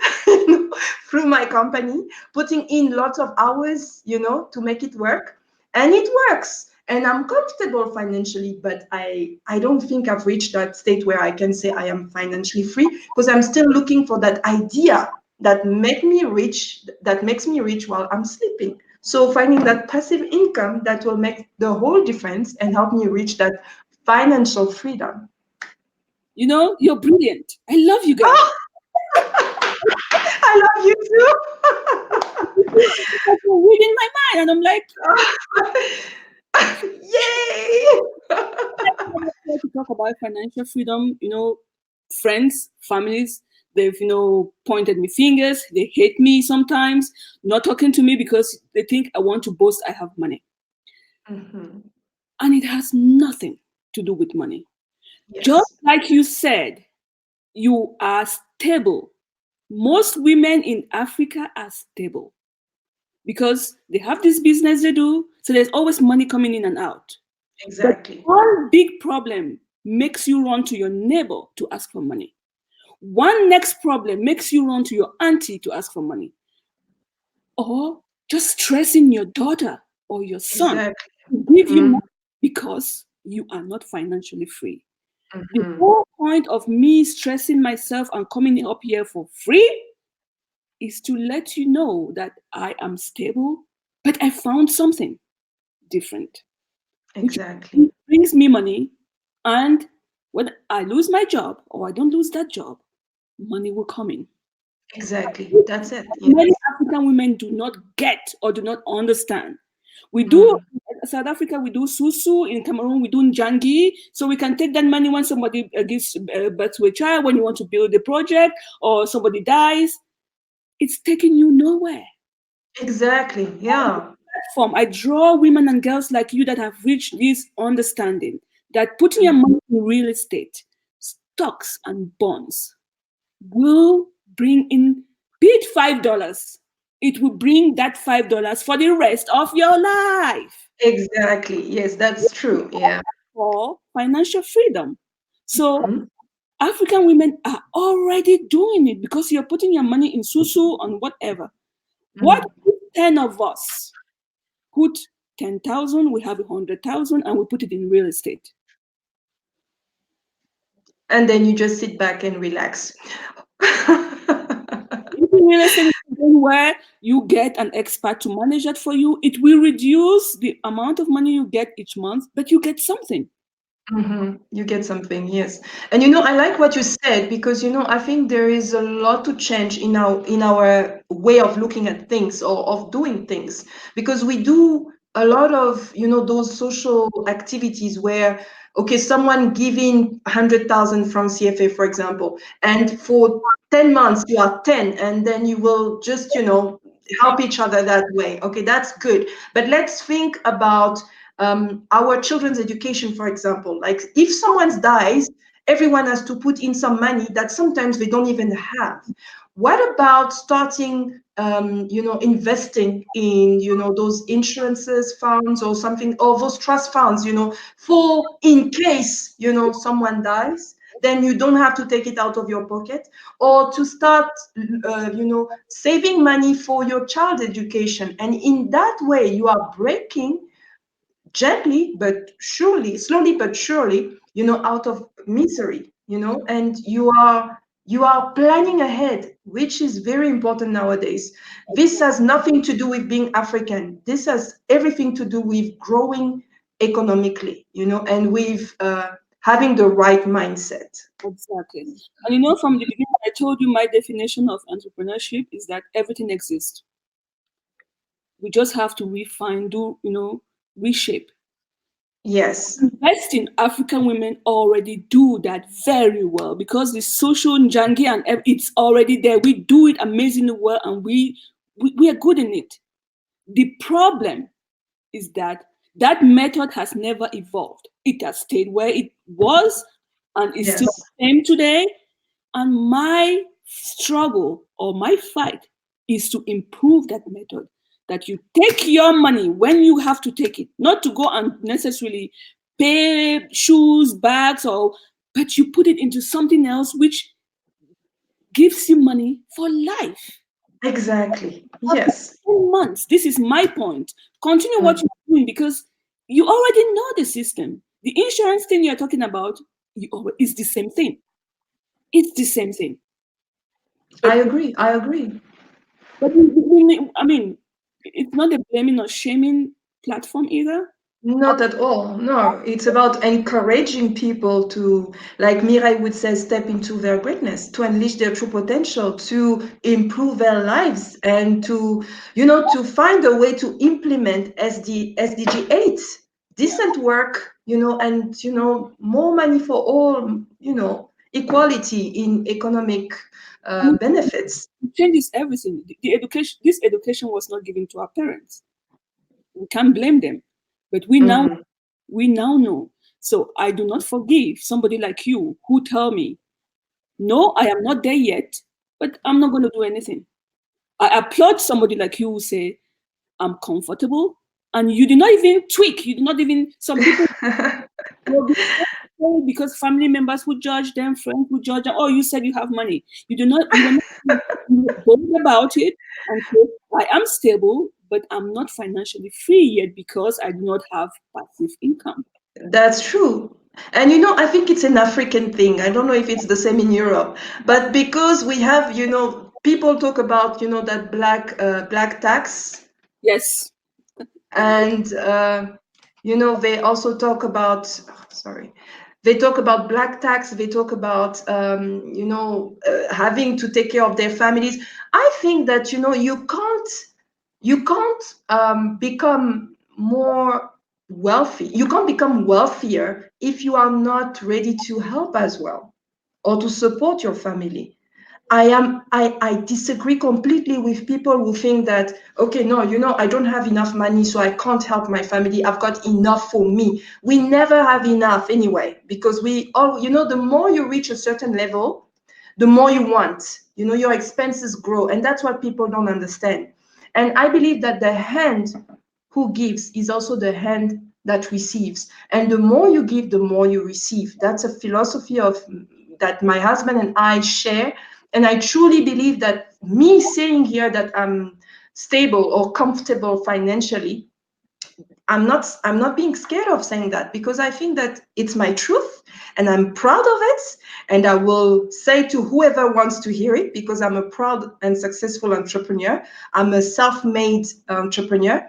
through my company, putting in lots of hours, to make it work. And it works. And I'm comfortable financially, but I don't think I've reached that state where I can say I am financially free because I'm still looking for that idea that makes me rich while I'm sleeping. So finding that passive income that will make the whole difference and help me reach that financial freedom. You're brilliant. I love you guys. Oh, I love you too. You're reading my mind, and I'm like, Yay! I'm here to talk about financial freedom. Friends, families, they've pointed me fingers. They hate me sometimes, not talking to me because they think I want to boast I have money, Mhm. and it has nothing to do with money. Just Yes, like you said, you are stable. Most women in Africa are stable because they have this business they do, so there's always money coming in and out. But exactly. one big problem makes you run to your neighbor to ask for money. One next problem makes you run to your auntie to ask for money. Or just stressing your daughter or your son Exactly. to give you Mm, money because you are not financially free. The Mhm. whole point of me stressing myself and coming up here for free is to let you know that I am stable, but I found something different, which Exactly. brings me money. And when I lose my job or I don't lose that job, money will come in. Exactly. That's it. Many Yes. African women do not get or do not understand. We do Mm. South Africa, we do susu. In Cameroon, we do njangi. So we can take that money when somebody gives birth to a child, when you want to build a project or somebody dies. It's taking you nowhere. Exactly. Yeah. Platform, I draw women and girls like you that have reached this understanding that putting your Mm. money in real estate, stocks, and bonds will bring in, be it $5, it will bring that $5 for the rest of your life Exactly. Yes, that's true. Yeah. for financial freedom. So Mhm. African women are already doing it because you're putting your money in susu and whatever. What Mm. if 10 of us put 10,000, we have 100,000, and we put it in real estate? And then you just sit back and relax. If in real estate is something where you get an expert to manage that for you, it will reduce the amount of money you get each month, but you get something. You get something, yes. And I like what you said because I think there is a lot to change in our way of looking at things or of doing things because we do a lot of those social activities where okay, someone giving 100,000 from CFA, for example, and for 10 months you are 10, and then you will just help each other that way. Okay, that's good. But let's think about our children's education, for example. Like if someone dies, everyone has to put in some money that sometimes they don't even have. What about starting, investing in, those insurances funds or something, or those trust funds, for in case, someone dies, then you don't have to take it out of your pocket, or to start, saving money for your child education. And in that way, you are breaking gently but surely, slowly but surely, out of misery, and you are planning ahead, which is very important nowadays. This has nothing to do with being African. This has everything to do with growing economically, and with having the right mindset. Exactly. And from the beginning, I told you my definition of entrepreneurship is that everything exists. We just have to refine, reshape. Yes. Investing, African women already do that very well because the social jangi and it's already there. We do it amazingly well, and we are good in it. The problem is that that method has never evolved. It has stayed where it was and is still Yes. the same today. And my struggle or my fight is to improve that method. That you take your money when you have to take it, not to go and necessarily pay shoes, bags, but you put it into something else which gives you money for life. Exactly. Up to Yes. 10 months. This is my point. Continue what Mm. you're doing because you already know the system. The insurance thing you're talking about is the same thing. It's the same thing. I But agree. I agree. I mean, it's not a blaming or shaming platform either. Not at all. No, it's about encouraging people to, like Mirai would say, step into their greatness, to unleash their true potential, to improve their lives, and to find a way to implement SDG 8, Yeah. decent work, and, more money for all, equality in economic I mean, benefits. it changes everything. The education, this education was not given to our parents. We can't blame them. But Mhm. we now know. So I do not forgive somebody like you who tell me, no, I am not there yet, but I'm not going to do anything. I applaud somebody like you who say, I'm comfortable, and you do not even tweak. You do not even, some people will be so because family members would judge them, friends would judge them. Oh, you said you have money. You were not bold about it and say, I am stable, but I'm not financially free yet because I do not have passive income. That's true. And I think it's an African thing. I don't know if it's the same in Europe, but because we have, people talk about, that black tax, Yes. and they also talk about, sorry, they talk about black tax. They talk about, having to take care of their families. I think that you can't become more wealthy. You can't become wealthier if you are not ready to help as well or to support your family. I disagree completely with people who think that, okay, no, I don't have enough money, so I can't help my family. I've got enough for me. We never have enough anyway, because we all, the more you reach a certain level, the more you want. Your expenses grow, and that's what people don't understand. And I believe that the hand who gives is also the hand that receives. And the more you give, the more you receive. That's a philosophy of that my husband and I share. And I truly believe that me saying here that I'm stable or comfortable financially, I'm not being scared of saying that, because I think that it's my truth and I'm proud of it. And I will say to whoever wants to hear it, because I'm a proud and successful entrepreneur. I'm a self-made entrepreneur,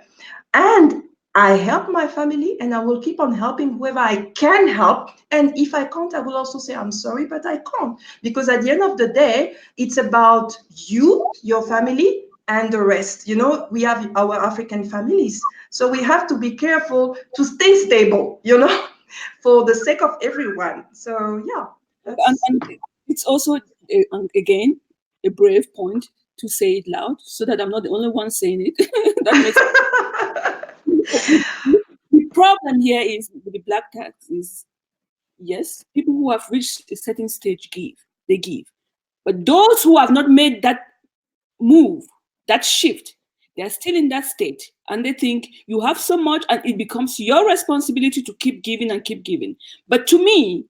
and I help my family, and I will keep on helping whoever I can help. And if I can't, I will also say, I'm sorry, but I can't. Because at the end of the day, it's about you, your family, and the rest. We have our African families. So we have to be careful to stay stable, for the sake of everyone. So, yeah, that's. And it's also, again, a brave point to say it loud so that I'm not the only one saying it. That makes the problem here is with the black tax is, yes, people who have reached a certain stage give, they give. But those who have not made that move, that shift, they're still in that state. And they think you have so much and it becomes your responsibility to keep giving and keep giving. But to me,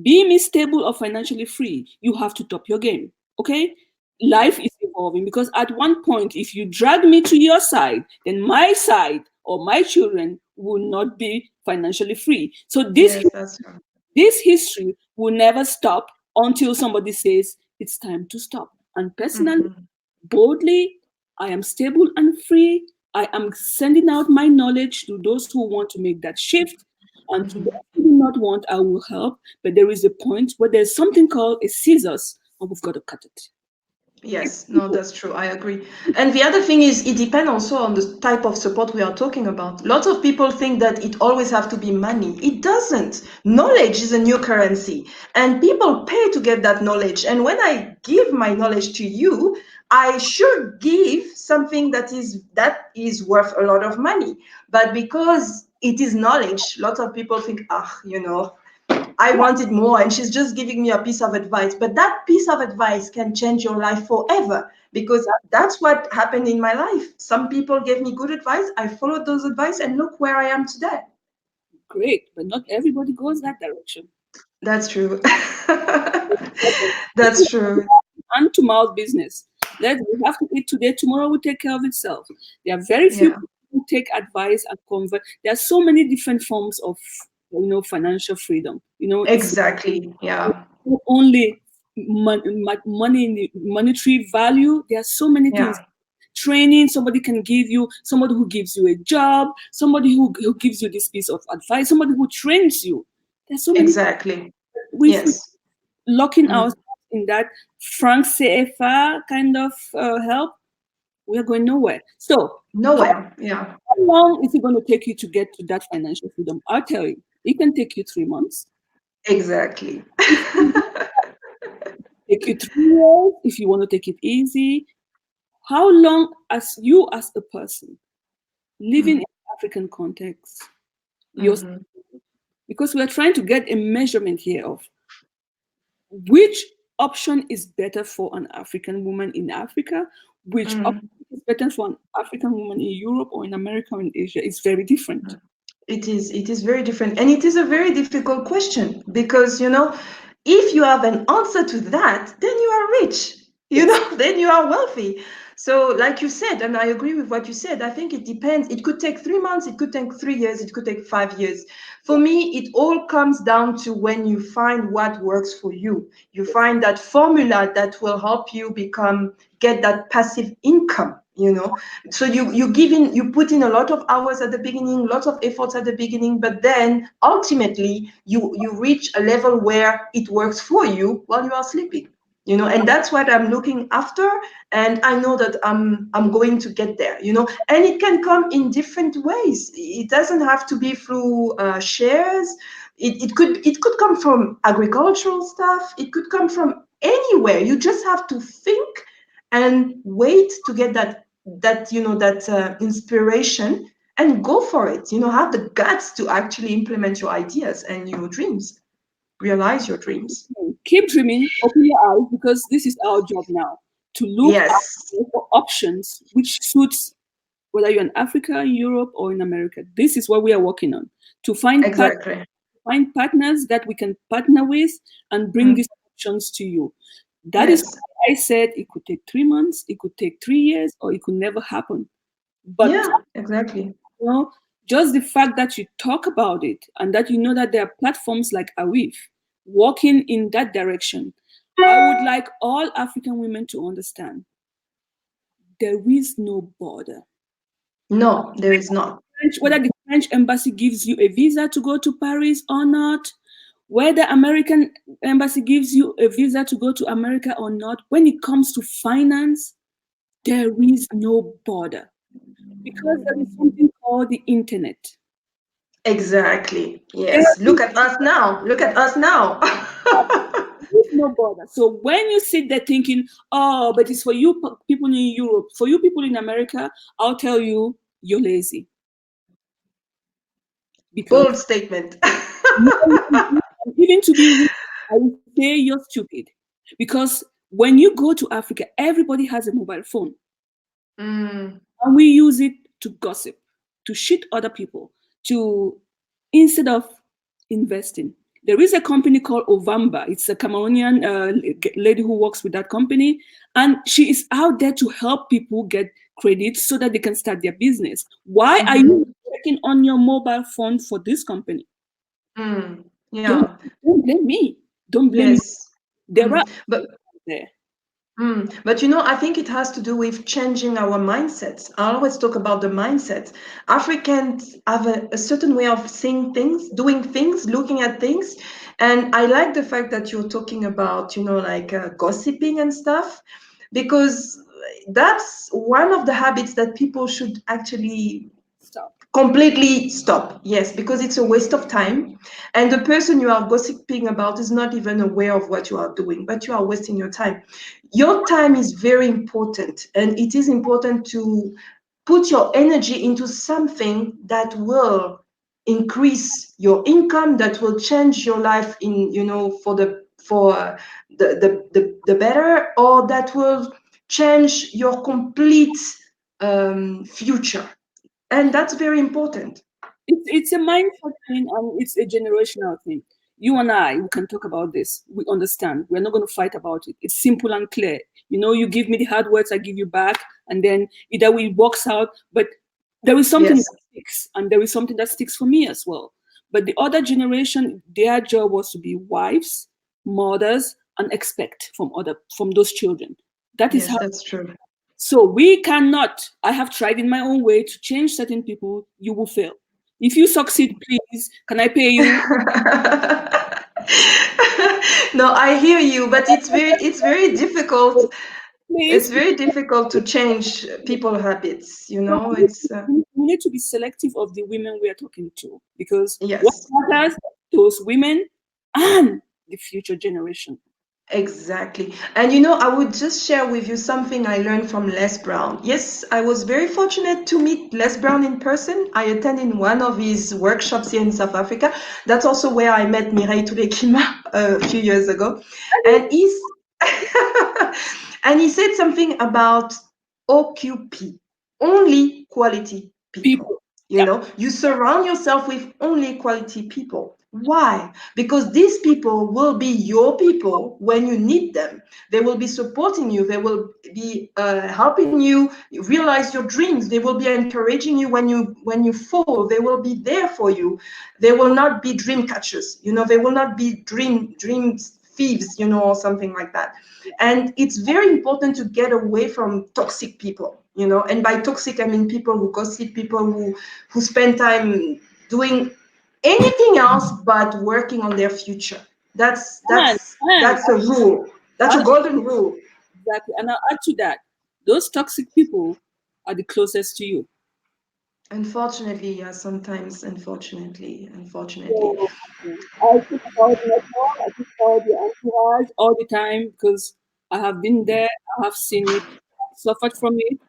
being stable or financially free, you have to top your game. Okay? Life is evolving because at one point, if you drag me to your side, then my side or my children will not be financially free. So Yes, that's true. this history will never stop until somebody says it's time to stop. And personally, Mhm. boldly, I am stable and free. I am sending out my knowledge to those who want to make that shift. And to those who do not want, I will help. But there is a point where there's something called a scissors, and we've got to cut it. It's Yes, no, simple. that's true. I agree. And the other thing is, it depends also on the type of support we are talking about. Lots of people think that it always have to be money. It doesn't. Knowledge is a new currency, and people pay to get that knowledge. And when I give my knowledge to you, I should give something that is worth a lot of money. But because it is knowledge, lots of people think, I Yeah, wanted more, and she's just giving me a piece of advice. But that piece of advice can change your life forever, because that's what happened in my life. Some people gave me good advice. I followed those advice, and look where I am today. great. But not everybody goes that direction. That's true. That's true. Hand to mouth business. Let we have to eat today, tomorrow will take care of itself. There are very few Yeah, people who take advice and convert. There are so many different forms of financial freedom. It's exactly. Yeah, not only money in the monetary value. There are so many things. yeah, Training, somebody can give you, somebody who gives you a job, somebody who gives you this piece of advice, somebody who trains you. There's so many. exactly. We've Yes. locking Mm. ourselves in that franc CFA kind of help, we are going nowhere. So, how, Nowhere. Yeah, how long is it going to take you to get to that financial freedom? I'll tell you, it can take you 3 months. exactly. It can take you 3 years if you want to take it easy. How long, as you as a person living Mm. in African context, you're, Mhm. because we are trying to get a measurement here of which option is better for an African woman in Africa, which option Mm. is better for an African woman in Europe or in America or in Asia. It's very different. It is very different. And it is a very difficult question, because, if you have an answer to that, then you are rich, Yes. then you are wealthy. So, like you said, and I agree with what you said, I think it depends. It could take 3 months, it could take 3 years, it could take 5 years. For Yeah. me, it all comes down to when you find what works for you. You find that formula that will help you get that passive income. So you put in a lot of hours at the beginning, lots of efforts at the beginning, but then ultimately you reach a level where it works for you while you are sleeping. And that's what I'm looking after, and I know that I'm going to get there. And it can come in different ways. It doesn't have to be through shares. It could come from agricultural stuff. It could come from anywhere. You just have to think and wait to get that inspiration, and go for it. Have the guts to actually implement your ideas and your dreams, realize your dreams. Keep dreaming, open your eyes, because this is our job now to look Yes, out for options which suits whether you're in Africa, Europe, or in America. This is what we are working on, to exactly. find partners that we can partner with and bring Mm. these options to you. That is Yes. why I said it could take 3 months, it could take 3 years, or it could never happen. But Yeah, exactly. you know, just the fact that you talk about it and that you know that there are platforms like Awif walking in that direction, I would like all African women to understand there is no border. No, there is not. Whether the French embassy gives you a visa to go to Paris or not, whether American embassy gives you a visa to go to America or not, when it comes to finance, there is no border because there is something called the internet. Exactly. There Yes. Look is at us now. Look at us now. no border. So when you sit there thinking, oh, but it's for you people in Europe, for you people in America, I'll tell you, you're lazy because Bold statement. even to be real, I would say you're stupid because when you go to Africa, everybody has a mobile phone Mm, and we use it to gossip, to shit other people, to instead of investing. There is a company called Ovamba. It's a Cameroonian lady who works with that company, and she is out there to help people get credit so that they can start their business. Why are mhm, you checking on your mobile phone for this company? mm. Don't Yeah. don't blame me. Don't blame me. Yes. There are Mm. But there. I think it has to do with changing our mindsets. I always talk about the mindset. Africans have a certain way of seeing things, doing things, looking at things. And I like the fact that you're talking about, like gossiping and stuff, because that's one of the habits that people should actually Stop. completely stop. Yes, because it's a waste of time, and the person you are gossiping about is not even aware of what you are doing, but you are wasting your time. Your time is very important, and it is important to put your energy into something that will increase your income, that will change your life in for the better, or that will change your complete future, and that's very important. It's a mindset thing and it's a generational thing. You and I, we can talk about this. We understand. We're not going to fight about it. It's simple and clear. You give me the hard words, I give you back, and then either we works out. But there is something Yes, that sticks, and there is something that sticks for me as well. But the other generation, their job was to be wives, mothers, and expect from those children. That is yes, how. that's true. So we cannot. I have tried in my own way to change certain people. You will fail. If you succeed, please, can I pay you? No, I hear you, but it's very difficult. It's Please. very difficult to change people habits. So It's we need to be selective of the women we are talking to because what yes. matters, those women and the future generation. Exactly. And I would just share with you something I learned from Les Brown. Yes, I was very fortunate to meet Les Brown in person. I attended one of his workshops here in South Africa. That's also where I met Mireille Tulekima a few years ago. And he's and he said something about OQP, only quality people. People. You know, you surround yourself with only quality people. Why? Because these people will be your people when you need them. They will be supporting you. They will be helping you realize your dreams. They will be encouraging you when you fall. They will be there for you. They will not be dream catchers. You know, they will not be dreams thieves. You know, or something like that. And it's very important to get away from toxic people. You know, and by toxic I mean people who gossip, people who spend time doing anything else but working on their future. That's And that's that's a rule. That's a I'll, golden rule. exactly, and I'll add to that. Those toxic people are the closest to you. Unfortunately, yeah, sometimes, unfortunately. So I think about network, I think about the entourage all the time because I have been there, I have seen it, I've suffered from it.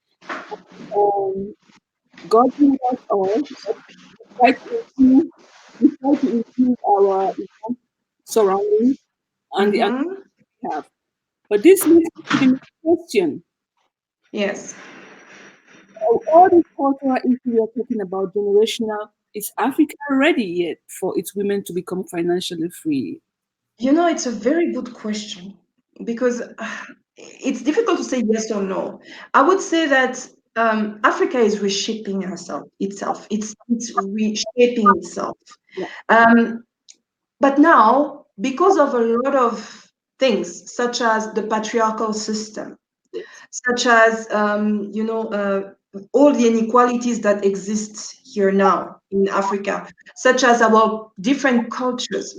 Um, God healed us all. But we try to improve, we try to improve our surroundings and the environment Mm-hmm. we have. But this leads me to the next question. Yes. All this cultural issue we are talking about, generational, is Africa ready yet for its women to become financially free? You know, it's a very good question because it's difficult to say yes or no. I would say that Africa is reshaping itself. It's reshaping itself. Yeah. Um, But now, because of a lot of things, such as the patriarchal system, Yes. such as all the inequalities that exist here now in Africa, such as our different cultures.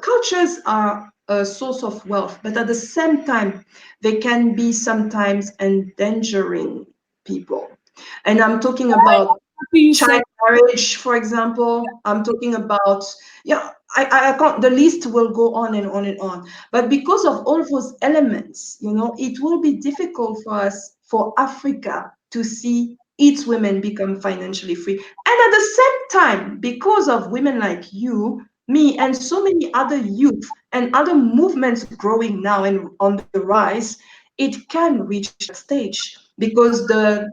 Cultures are a source of wealth, but at the same time, they can be sometimes endangering people. And I'm talking about Happy you said child marriage, for example. I'm talking about, yeah, I can't, the list will go on and on and on. But because of all those elements, it will be difficult for us, for Africa, to see its women become financially free. And at the same time, because of women like you, me, and so many other youth and other movements growing now and on the rise, it can reach that stage because the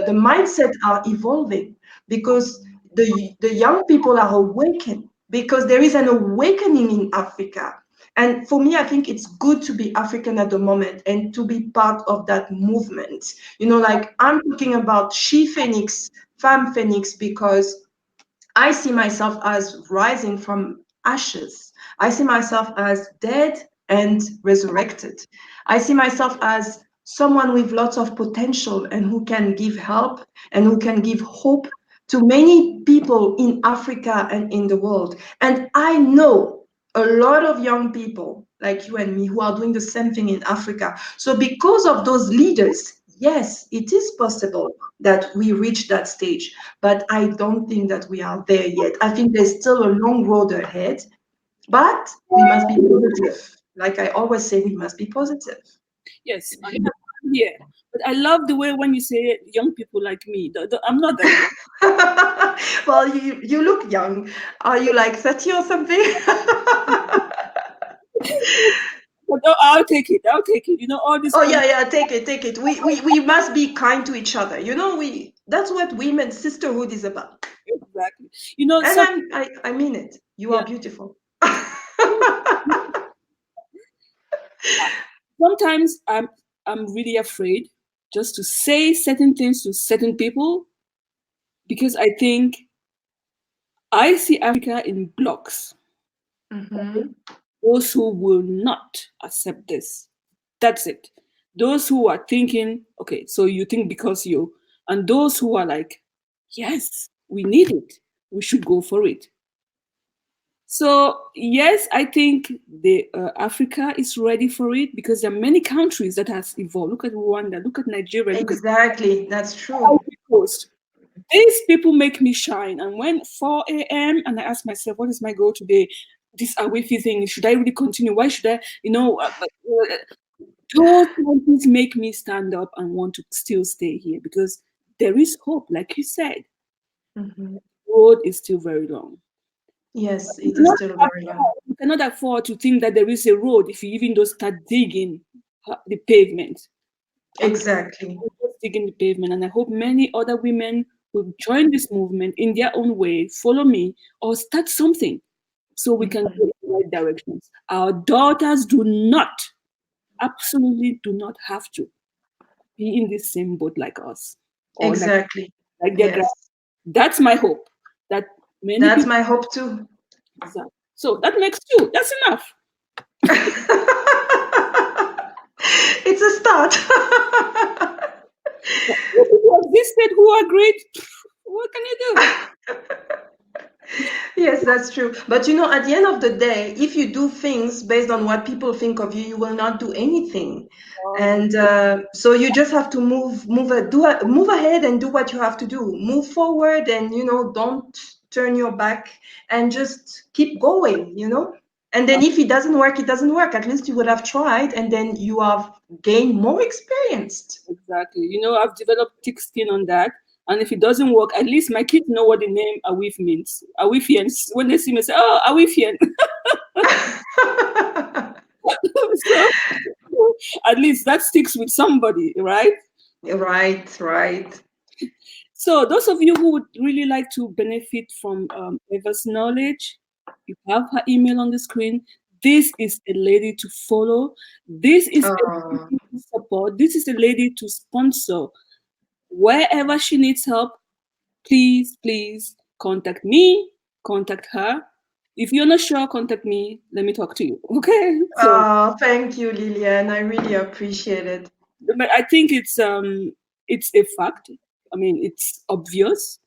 mindset are evolving, because the young people are awakened, because there is an awakening in Africa. And for me, I think it's good to be African at the moment and to be part of that movement. Like I'm talking about She Phoenix, Femme Phoenix, because I see myself as rising from ashes. I see myself as dead and resurrected. I see myself as someone with lots of potential and who can give help and who can give hope to many people in Africa and in the world. And I know a lot of young people like you and me who are doing the same thing in Africa. So, because of those leaders, yes, it is possible that we reach that stage, but I don't think that we are there yet. I think there's still a long road ahead, but we must be positive. Like I always say, we must be positive. yes, I'm here. But I love the way when you say young people like me. I'm not that young. Well, you look young. Are you like 30 or something? But oh, I'll take it. I'll take it. All this Oh con yeah, yeah, take it, take it. We must be kind to each other. We that's what women sisterhood is about. exactly. And Some I mean it. You are yeah. beautiful. Sometimes I'm really afraid just to say certain things to certain people because I think I see Africa in blocks. Mm-hmm. Those who will not accept this. That's it. Those who are thinking, okay, so you think because you, and those who are like, yes, we need it. We should go for it. So yes, I think the Africa is ready for it because there are many countries that has evolved. Look at Rwanda, look at Nigeria, look at Exactly, that's true. Ivory Coast. These people make me shine. And when 4 a.m. and I ask myself, what is my goal today? This Awifi thing, should I really continue? Why should I? Those things make me stand up and want to still stay here because there is hope, like you said. Hmm. The road is still very long. Yes, You it is cannot still very long. afford, you cannot afford to think that there is a road if you even don't start digging the pavement. I'm Exactly. just digging the pavement, and I hope many other women will join this movement in their own way, follow me, or start something so we can go in the right directions. Our daughters do not, absolutely do not have to be in the same boat like us or Exactly. like their grand. Yes. That's my hope that many That's people. my hope too. So that makes two. That's enough. It's a start. People existed who are great. What can you do? Yes, that's true. But at the end of the day, if you do things based on what people think of you, you will not do anything. And so you just have to move ahead and do what you have to do. Move forward, and don't turn your back, and just keep going. And then if it doesn't work, it doesn't work. At least you would have tried, and then you have gained more experience. Exactly. I've developed thick skin on that. And if it doesn't work, at least my kids know what the name Awif means. Awifian. When they see me, say, "Oh, Awifian." So at least that sticks with somebody, right? Right, right. So those of you who would really like to benefit from Eva's knowledge, you have her email on the screen. This is a lady to follow. This is a Oh. lady to support. This is a lady to sponsor. Wherever she needs help, please, please contact me, contact her. If you're not sure, contact me. Let me talk to you. Okay? So Oh, thank you, Lillian. I really appreciate it. but I think it's a fact. I mean, it's obvious.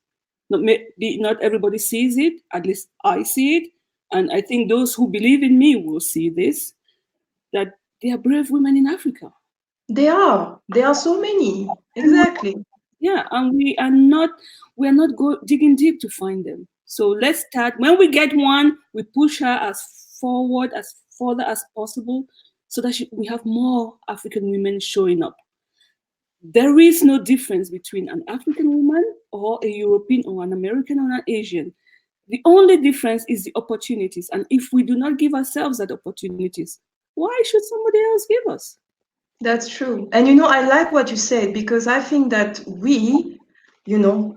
Maybe not everybody sees it. At least I see it, and I think those who believe in me will see this. That they are brave women in Africa. There are. There are so many. Exactly. Yeah, and we are not digging deep to find them. So let's start. When we get one, we push her as forward as further as possible, so that we have more African women showing up. There is no difference between an African woman or a European or an American or an Asian. The only difference is the opportunities. And if we do not give ourselves that opportunities, why should somebody else give us? That's true. And I like what you said, because I think that we,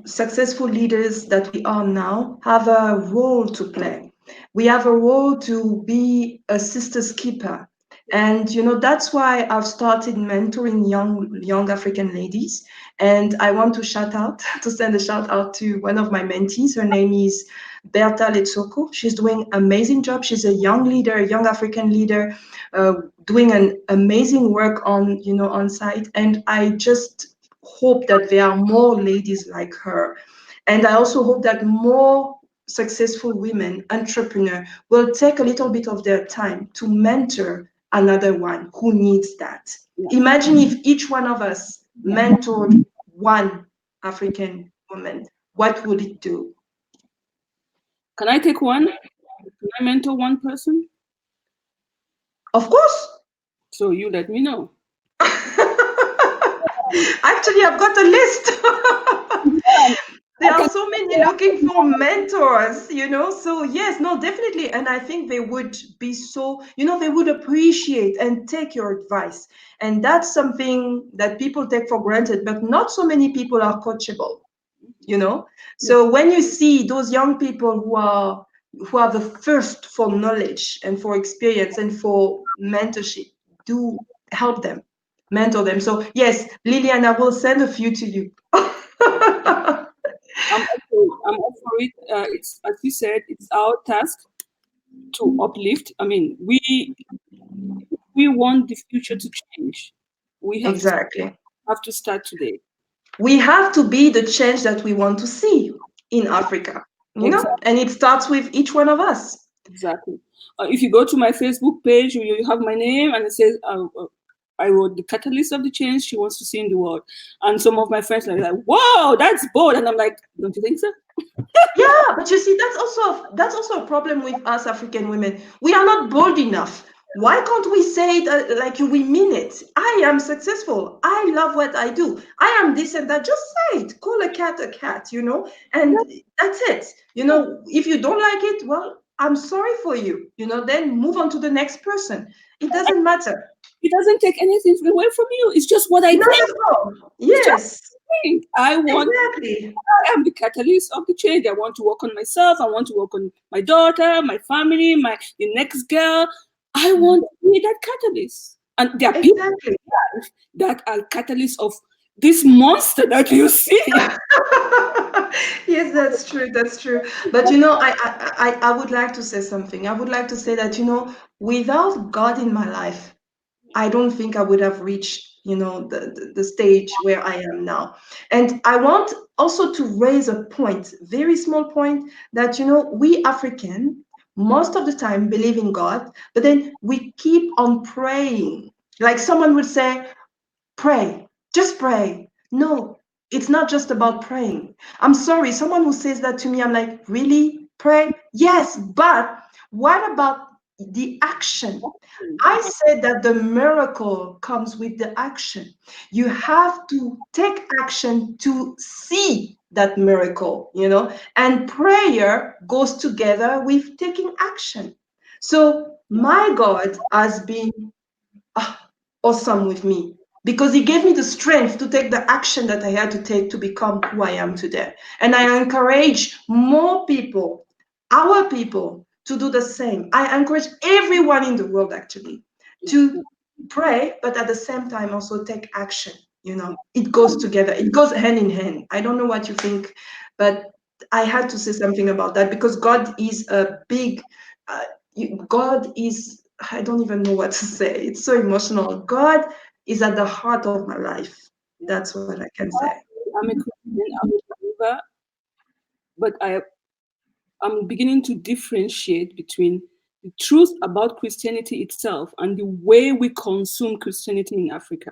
successful leaders that we are now, have a role to play. We have a role to be a sister's keeper. And that's why I've started mentoring young African ladies. And I want to to send a shout out to one of my mentees. Her name is Berta Letsoko. She's doing amazing job. She's a young leader, a young African leader, doing an amazing work on site. And I just hope that there are more ladies like her. And I also hope that more successful women entrepreneurs will take a little bit of their time to mentor another one who needs that. Yeah. Imagine if each one of us mentored one African woman, what would it do? Can I take one? Can I mentor one person? Of course. So you let me know. Actually, I've got a list. There I are can. so many looking for mentors. So yes, no, definitely. And I think they would be they would appreciate and take your advice. And that's something that people take for granted, but not so many people are coachable. So when you see those young people who are the first for knowledge and for experience and for mentorship, do help them, mentor them. So yes, Lillian, I will send a few to you. I'm up for it. It's as you said, it's our task to uplift. I mean, we want the future to change. We Exactly. have to start today. We have to be the change that we want to see in Africa, Exactly. and it starts with each one of us. Exactly. If you go to my Facebook page, you have my name, and it says I wrote the catalyst of the change she wants to see in the world. And some of my friends are like, "Wow, that's bold," and I'm like, "Don't you think so?" Yeah, but you see, that's also a problem with us African women. We are not bold enough. Why can't we say it like we mean it? I am successful. I love what I do. I am this and that. Just say it. Call a cat, and that's it. If you don't like it, well, I'm sorry for you. Then move on to the next person. It doesn't matter. It doesn't take anything away from you. It's just what I Not think. at all. It's just Yes. change. Exactly. I am the catalyst of the change. I want to work on myself. I want to work on my daughter, my family, the next girl. I Yeah. want to be that catalyst. And there are people Exactly. that are catalysts of this monster that you see. Yes, that's true. That's true. But you know, I would like to say something. I would like to say that, you know, without God in my life, I don't think I would have reached, you know, the stage where I am now. And I want also to raise a point, very small point, that, you know, we African, most of the time believe in God, but then we keep on praying. Like someone would say, pray, just pray. No, it's not just about praying. I'm sorry, someone who says that to me, I'm like, really? Pray? Yes, but what about the action? I said that the miracle comes with the action. You have to take action to see that miracle, you know, and prayer goes together with taking action. So, my God has been awesome with me because he gave me the strength to take the action that I had to take to become who I am today. And I encourage more people, our people, to do the same. I encourage everyone in the world actually to pray, but at the same time also take action. You know, it goes together, it goes hand in hand. I don't know what you think, but I had to say something about that because God is a big, uh, God is, I don't even know what to say. It's so emotional. God is at the heart of my life. That's what I can say. I'm a Christian, I'm a believer, but I'm beginning to differentiate between the truth about Christianity itself and the way we consume Christianity in Africa.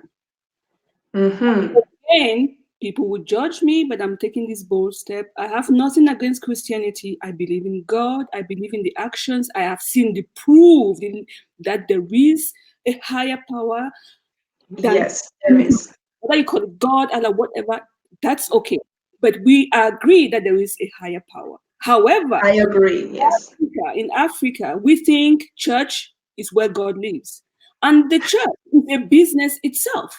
Mm-hmm. Again, people would judge me, but I'm taking this bold step. I have nothing against Christianity. I believe in God. I believe in the actions. I have seen the proof that there is a higher power than Yes, there is. whether you call it God, Allah, whatever. That's okay. But we agree that there is a higher power. However, I agree. Yes. in Africa, we think church is where God lives, and the church is a business itself.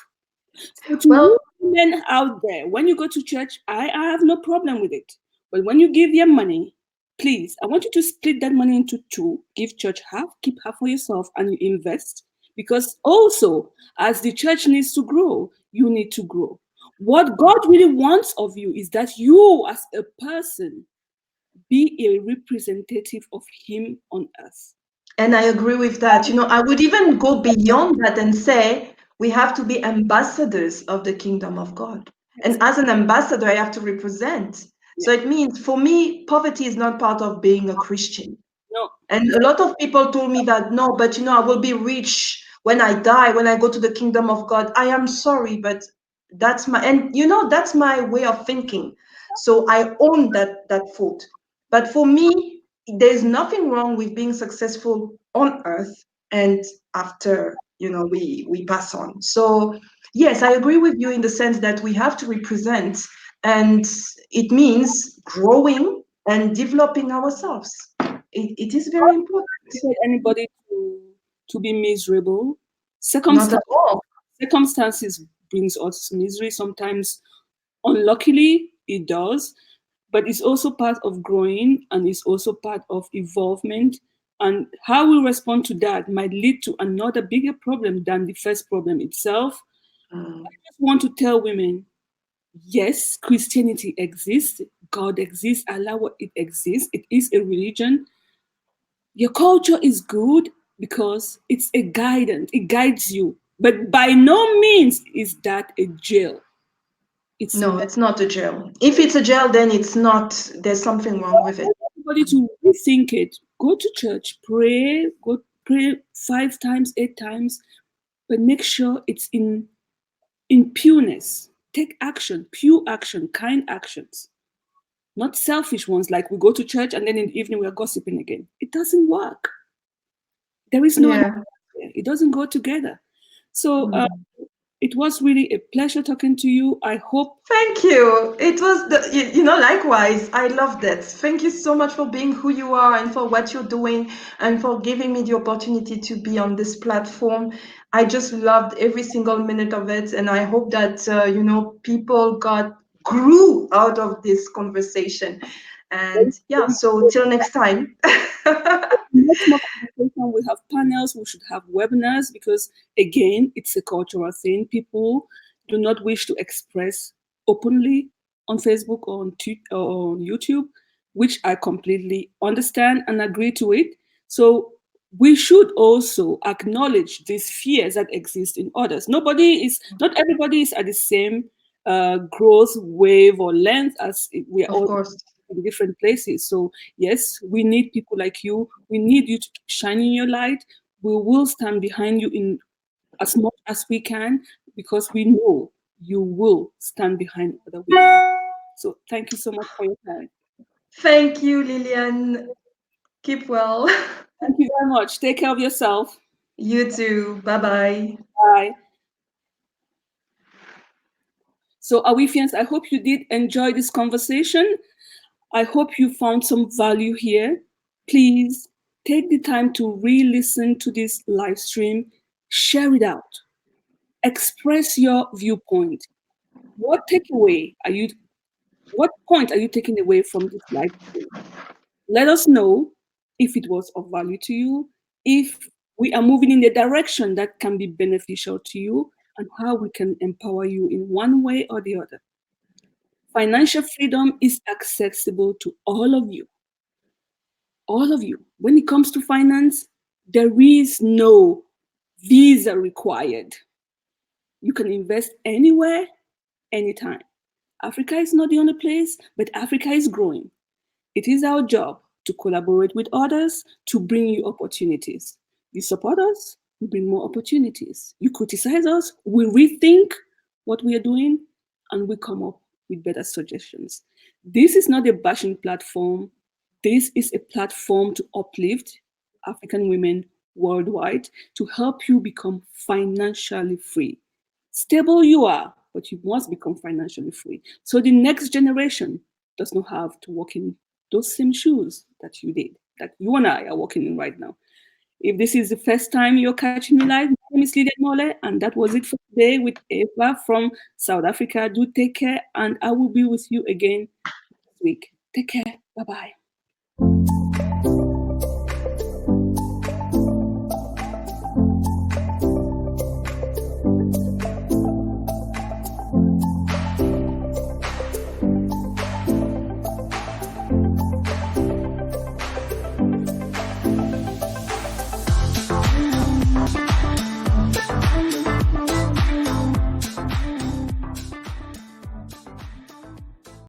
So to you Well, women out there, when you go to church, I have no problem with it. But when you give your money, please, I want you to split that money into two. Give church half, keep half for yourself, and you invest. Because also, as the church needs to grow, you need to grow. What God really wants of you is that you, as a person, be a representative of Him on earth. and I agree with that. You know, I would even go beyond that and say we have to be ambassadors of the kingdom of God. Yes. And as an ambassador, I have to represent. Yeah. So it means for me, poverty is not part of being a Christian. No. And a lot of people told me that no, but you know, I will be rich when I die, when I go to the kingdom of God. I am sorry, but that's my, and you know, that's my way of thinking. So I own that fault. But for me, there's nothing wrong with being successful on earth and after, you know, we pass on. So yes, I agree with you in the sense that we have to represent, and it means growing and developing ourselves. It is very important. Expect anybody to be miserable. Not at Circumstances all. circumstances brings us misery. Sometimes, unluckily, it does, but it's also part of growing and it's also part of evolvement. And how we respond to that might lead to another bigger problem than the first problem itself. Mm. I just want to tell women, yes, Christianity exists, God exists, Allah it exists, it is a religion. Your culture is good because it's a guidance, it guides you. But by no means is that a jail. It's No, not. it's not a jail. If it's a jail, then it's not, there's something wrong with I it. want everybody to rethink it. Go to church, go pray 5 times, 8 times, but make sure it's in pureness. Take action, pure action, kind actions, not selfish ones like we go to church and then in the evening we are gossiping again. It doesn't work. There is no alignment Yeah. there. It doesn't go together. So Mm. it was really a pleasure talking to you. I hope Thank you. It was you know, likewise. I loved it. Thank you so much for being who you are and for what you're doing and for giving me the opportunity to be on this platform. I just loved every single minute of it. And I hope that, you know, people got grew out of this conversation. And yeah, so till next time. Much more conversation. We have panels. We should have webinars because, again, it's a cultural thing. People do not wish to express openly on Facebook or or on YouTube, which I completely understand and agree to it. So we should also acknowledge these fears that exist in others. Not everybody is at the same growth wave or length as we are Of all course. in different places. So yes, we need people like you. We need you to keep shining your light. We will stand behind you in as much as we can because we know you will stand behind other women. So thank you so much for your time. Thank you, Lillian. Keep well. Thank you very much. Take care of yourself. You too. Bye bye. Bye. So, Awifians, I hope you did enjoy this conversation. I hope you found some value here. Please take the time to re listen to this live stream, share it out, express your viewpoint. What takeaway are you, what point are you taking away from this live stream? Let us know if it was of value to you, if we are moving in the direction that can be beneficial to you, and how we can empower you in one way or the other. Financial freedom is accessible to all of you. All of you. When it comes to finance, there is no visa required. You can invest anywhere, anytime. Africa is not the only place, but Africa is growing. It is our job to collaborate with others to bring you opportunities. You support us, we bring more opportunities. You criticize us, we rethink what we are doing, and we come up with better suggestions. This is not a bashing platform. This is a platform to uplift African women worldwide to help you become financially free. Stable you are, but you must become financially free. So the next generation does not have to walk in those same shoes that you did, that you and I are walking in right now. If this is the first time you're catching me live, my name is Lydia Mole, and that was it for today with Eva from South Africa. Do take care, and I will be with you again next week. Take care. Bye bye.